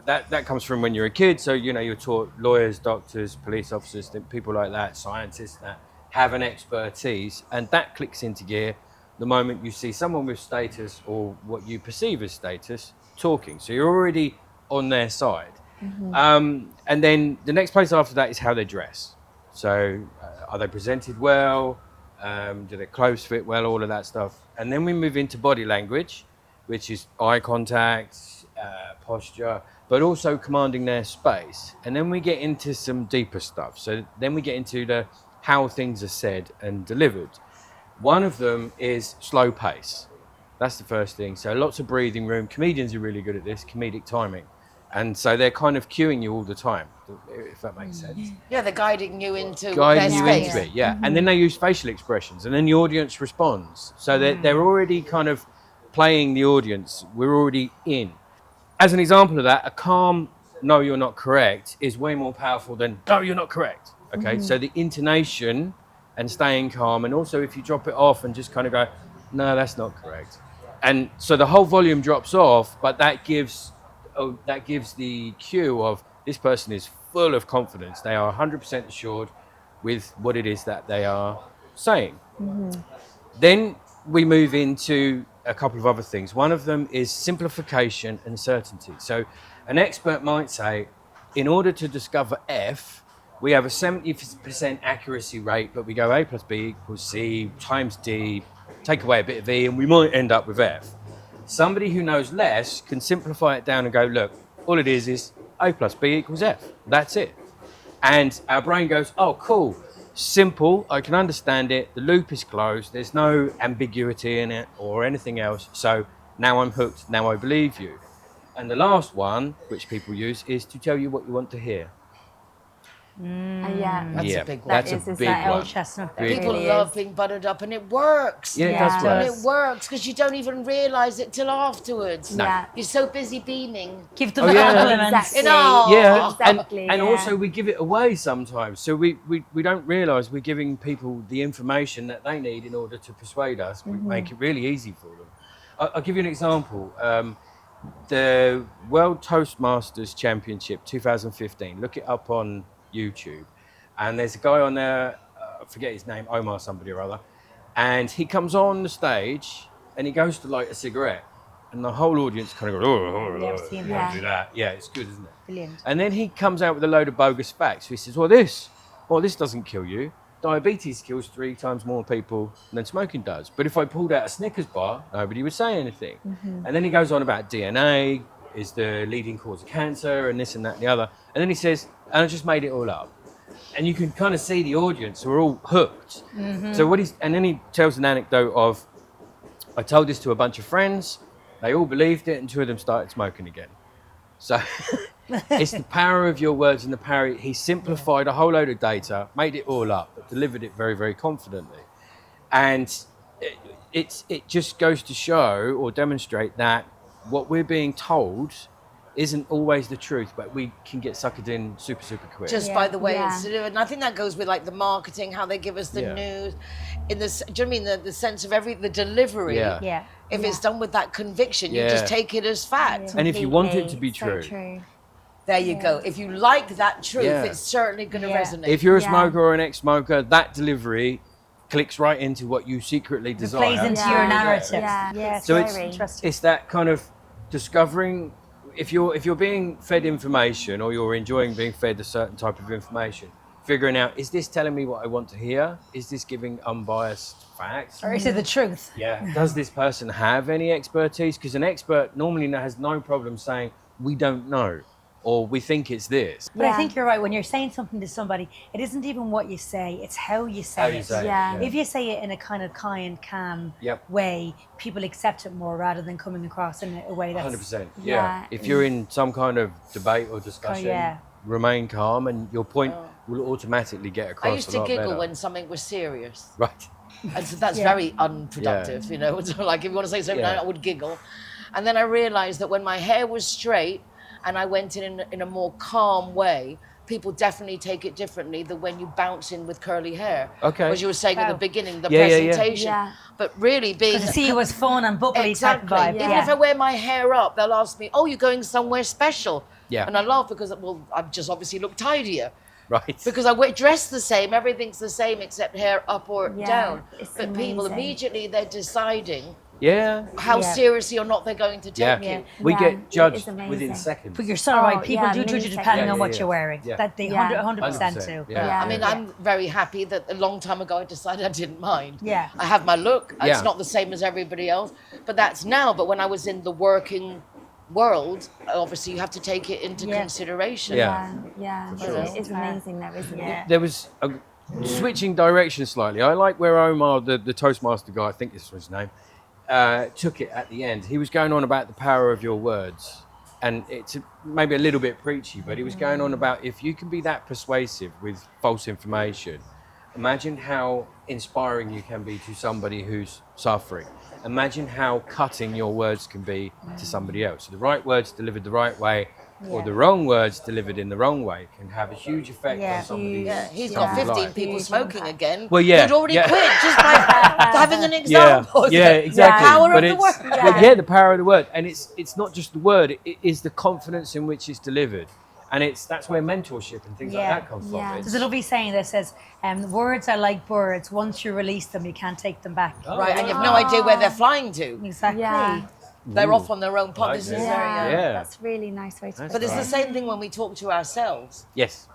that comes from when you're a kid. So you're taught lawyers, doctors, police officers, people like that, scientists that have an expertise, and that clicks into gear the moment you see someone with status or what you perceive as status talking. So you're already on their side. And then the next place after that is how they dress. So are they presented well? Do their clothes fit well? All of that stuff. And then we move into body language, which is eye contact, posture, but also commanding their space. And then we get into some deeper stuff. So then we get into the how things are said and delivered. One of them is slow pace. That's the first thing. So lots of breathing room. Comedians are really good at this, comedic timing. And so they're kind of cueing you all the time, if that makes sense. Yeah, they're guiding you into Guiding their you space. into it, yeah. And then they use facial expressions, and then the audience responds. So they're already kind of playing the audience. We're already in. As an example of that, a calm, no, you're not correct, is way more powerful than, no, you're not correct. Okay, so the intonation and staying calm, and also if you drop it off and just kind of go, no, that's not correct. And so the whole volume drops off, but that gives the cue of this person is full of confidence. They are 100% assured with what it is that they are saying. Then we move into a couple of other things. One of them is simplification and certainty. So an expert might say, in order to discover F, we have a 70% accuracy rate, but we go A plus B equals C times D, take away a bit of E, and we might end up with F. Somebody who knows less can simplify it down and go, look, all it is A plus B equals F. That's it. And our brain goes, oh, cool, simple, I can understand it, the loop is closed, there's no ambiguity in it or anything else, so now I'm hooked, now I believe you. And the last one, which people use, is to tell you what you want to hear. That's a big one. That's a big one. old chestnut. People love being buttered up, and it works. Yeah, it does work. And it works because you don't even realise it till afterwards. No. You're so busy beaming. Give them compliments. Exactly. Yeah, Exactly, and also we give it away sometimes. So we don't realise we're giving people the information that they need in order to persuade us. We make it really easy for them. I'll give you an example. The World Toastmasters Championship 2015. Look it up on YouTube. And there's a guy on there, I forget his name, Omar somebody or other. And he comes on the stage and he goes to light a cigarette. And the whole audience kind of goes, Never seen don't do that. Yeah, it's good, isn't it? Brilliant. And then he comes out with a load of bogus facts. So he says, well, this doesn't kill you. Diabetes kills 3 times more people than smoking does. But if I pulled out a Snickers bar, nobody would say anything. And then he goes on about DNA is the leading cause of cancer and this and that and the other. And then he says, and I just made it all up. And you can kind of see the audience who are all hooked. So and then he tells an anecdote of, I told this to a bunch of friends, they all believed it, and 2 of them started smoking again. So it's the power of your words and the power. He simplified a whole load of data, made it all up, but delivered it very, very confidently. And it just goes to show or demonstrate that what we're being told isn't always the truth, but we can get suckered in super, super quick. Just by the way it's delivered. And I think that goes with like the marketing, how they give us the news. In this, do you know what I mean? The sense of the delivery. Yeah. If it's done with that conviction, you just take it as fact. And if you want it to be true. There you go. If you like that truth, it's certainly going to resonate. If you're a smoker or an ex-smoker, that delivery clicks right into what you secretly desire. It plays into your narrative. Yeah, So interesting. it's that kind of discovering, if you're being fed information or you're enjoying being fed a certain type of information, figuring out, is this telling me what I want to hear? Is this giving unbiased facts? Or is it the truth? Yeah. Does this person have any expertise? Because an expert normally has no problem saying, we don't know, or we think it's this. But I think you're right. When you're saying something to somebody, it isn't even what you say, it's how you say it. If you say it in a kind of kind, calm way, people accept it more rather than coming across in a way that's... 100%. Yeah. If you're in some kind of debate or discussion, remain calm and your point will automatically get across. I used to giggle better when something was serious. Right. And so that's very unproductive, you know. So like if you want to say something, I would giggle. And then I realized that when my hair was straight and I went in a more calm way, people definitely take it differently than when you bounce in with curly hair. Okay. As you were saying at the beginning, the presentation. But really being... Because you see it was fun and bubbly type vibe. Even if I wear my hair up, they'll ask me, oh, you're going somewhere special. Yeah. And I laugh because, well, I've just obviously look tidier. Right. Because I dress the same, everything's the same except hair up or down. But people immediately, they're deciding how seriously or not they're going to take it. We get judged within seconds. But you're so right, people do judge you depending on what you're wearing. That they 100% do. I mean, I'm very happy that a long time ago I decided I didn't mind. Yeah. I have my look, it's not the same as everybody else, but that's now. But when I was in the working world, obviously you have to take it into consideration. It's amazing though, isn't it? There was switching direction slightly. I like where Omar, the Toastmaster guy, I think this was his name, took it at the end. He was going on about the power of your words. And it's maybe a little bit preachy, but he was going on about if you can be that persuasive with false information, imagine how inspiring you can be to somebody who's suffering. Imagine how cutting your words can be to somebody else. So the right words delivered the right way, or the wrong words delivered in the wrong way can have a huge effect on somebody's He's got 15 life. people smoking again. Well, yeah, who'd already yeah. quit just by having an example. Yeah, exactly. The power But of the it's- word. but the power of the word, and it's not just the word; it is the confidence in which it's delivered, and that's where mentorship and things like that come from. There's a lovely saying that says, words are like birds. Once you release them, you can't take them back. Right, and you have no idea where they're flying to. Exactly. Yeah. They're off on their own pod. Like This is this. very, Yeah. That's a really nice way to put But it's it. the same thing when we talk to ourselves. Yes.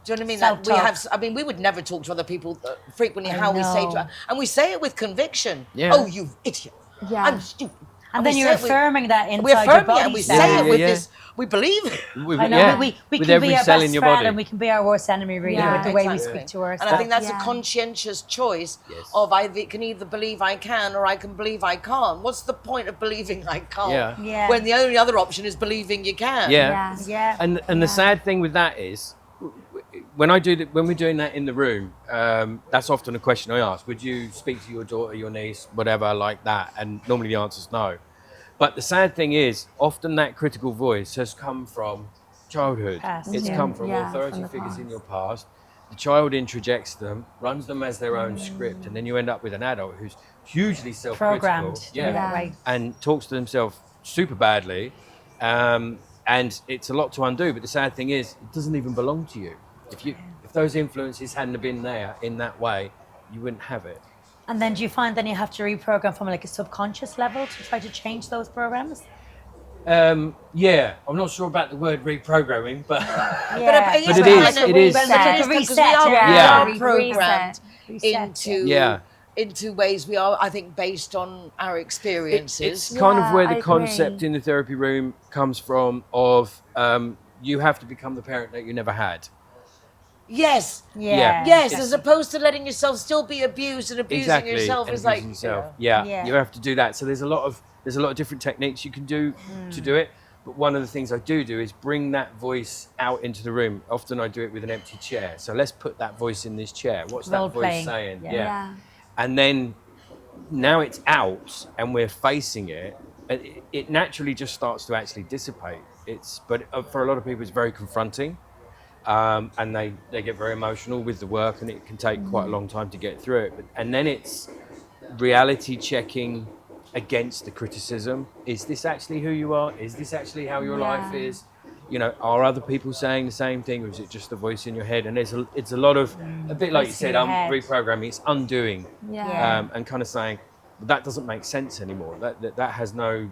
Do you know what I mean? Like we Self-talk. have. I mean, we would never talk to other people frequently. I How we say know. to, and we say it with conviction. Yeah. Oh, you idiot! Yeah. I'm stupid. And then we you're say it with- affirming that inside we your affirm body. it, and we self. say it with Yeah. this. We believe it. I know, but we with can every be our cell best in your friend body. and we can be our worst enemy, really, Yeah, with the way we exactly. speak to ourselves. And I think that's a Yeah. conscientious choice Yes. of I can either believe I can or I can believe I can't. What's the point of believing I can't Yeah. Yeah. when the only other option is believing you can? Yeah. Yeah. And the sad thing with that is, when we're doing that in the room, that's often a question I ask. Would you speak to your daughter, your niece, whatever, like that? And normally the answer is no. But the sad thing is, often that critical voice has come from childhood. Past. It's Yeah. come from Yeah, authority from the figures in past. your past. The child introjects them, runs them as their own script, and then you end up with an adult who's hugely self-critical. Programmed to be that way. And talks to themselves super badly. And it's a lot to undo, but the sad thing is, it doesn't even belong to you. If those influences hadn't have been there in that way, you wouldn't have it. And then do you find then you have to reprogram from like a subconscious level to try to change those programs? Yeah, I'm not sure about the word reprogramming, but But it is. It is. But it's because we are, Yeah. we are programmed Reset. into ways we are, I think, based on our experiences. It's kind of where I the agree. concept in the therapy room comes from of you have to become the parent that you never had. Yes. Yeah. Yes, as opposed to letting yourself still be abused and abusing Exactly. yourself and is like abusing yourself. you know. Yeah, you have to do that. So there's a lot of different techniques you can do to do it. But one of the things I do is bring that voice out into the room. Often I do it with an empty chair. So let's put that voice in this chair. What's that voice Role-playing. saying? Yeah. And then now it's out and we're facing it. It naturally just starts to actually dissipate. But for a lot of people, it's very confronting. And they get very emotional with the work, and it can take quite a long time to get through it. And then it's reality checking against the criticism. Is this actually who you are? Is this actually how your life is? You know, are other people saying the same thing, or is it just a voice in your head? And it's a lot of, a bit like you Voice in said, your head. reprogramming. It's undoing, Yeah. and kind of saying, that doesn't make sense anymore. That has no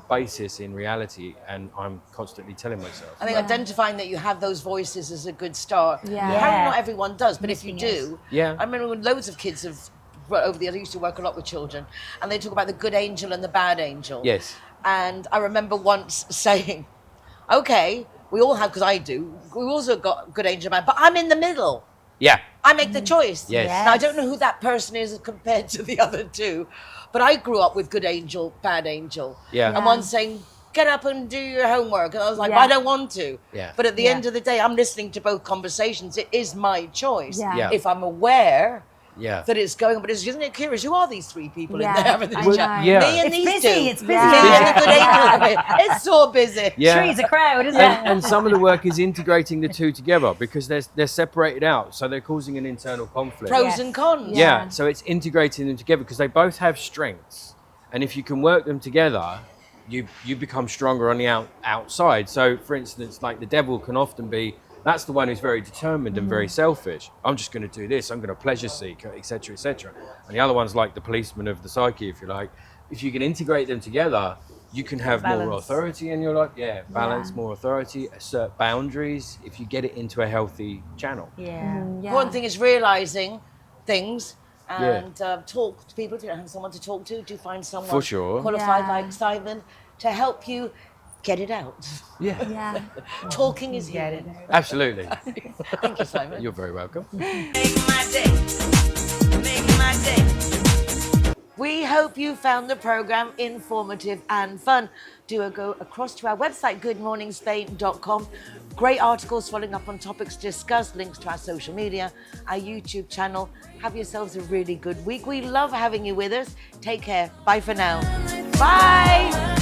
basis in reality, and I'm constantly telling myself. I think identifying that you have those voices is a good start. Yeah. Apparently not everyone does, but if you Missing do, Yeah. I remember when loads of kids have over the years, I used to work a lot with children, and they talk about the good angel and the bad angel. Yes. And I remember once saying, okay, we all have, because I do, we also got good angel and bad, but I'm in the middle. Yeah. I make the choice. Yes. Now, I don't know who that person is compared to the other two, but I grew up with good angel, bad angel. Yeah. And one saying, get up and do your homework. And I was like, Yeah. I don't want to. Yeah. But at the end of the day, I'm listening to both conversations. It is my choice. Yeah. Yeah. If I'm aware Yeah. that it's going, but isn't it curious? Who are these three people Yeah, in there having the I chat? know. Yeah. Me and It's these busy, two. it's busy. Me and the good angel. It's so busy. Yeah. Trees, a crowd, isn't it? And some of the work is integrating the two together because they're separated out, so they're causing an internal conflict. Pros Yes. and cons. Yeah, so it's integrating them together because they both have strengths, and if you can work them together, you become stronger on the outside. So, for instance, like the devil can often be, that's the one who's very determined and very selfish. I'm just going to do this. I'm going to pleasure seek, etc., etc. And the other one's like the policeman of the psyche, if you like. If you can integrate them together, you can have more Balance. authority in your life. Yeah, balance, more authority, assert boundaries. If you get it into a healthy channel. Yeah. One thing is realizing things and talk to people. Do you have someone to talk to? Do you find someone For sure. qualified Yeah. like Simon to help you get it out? Yeah, Yeah. Talking is here. absolutely. Thank you, Simon. You're very welcome. Make my day. Make my day. We hope you found the program informative and fun. Do go across to our website, goodmorningspain.com. Great articles following up on topics discussed, links to our social media, our YouTube channel. Have yourselves a really good week. We love having you with us. Take care. Bye for now. Bye.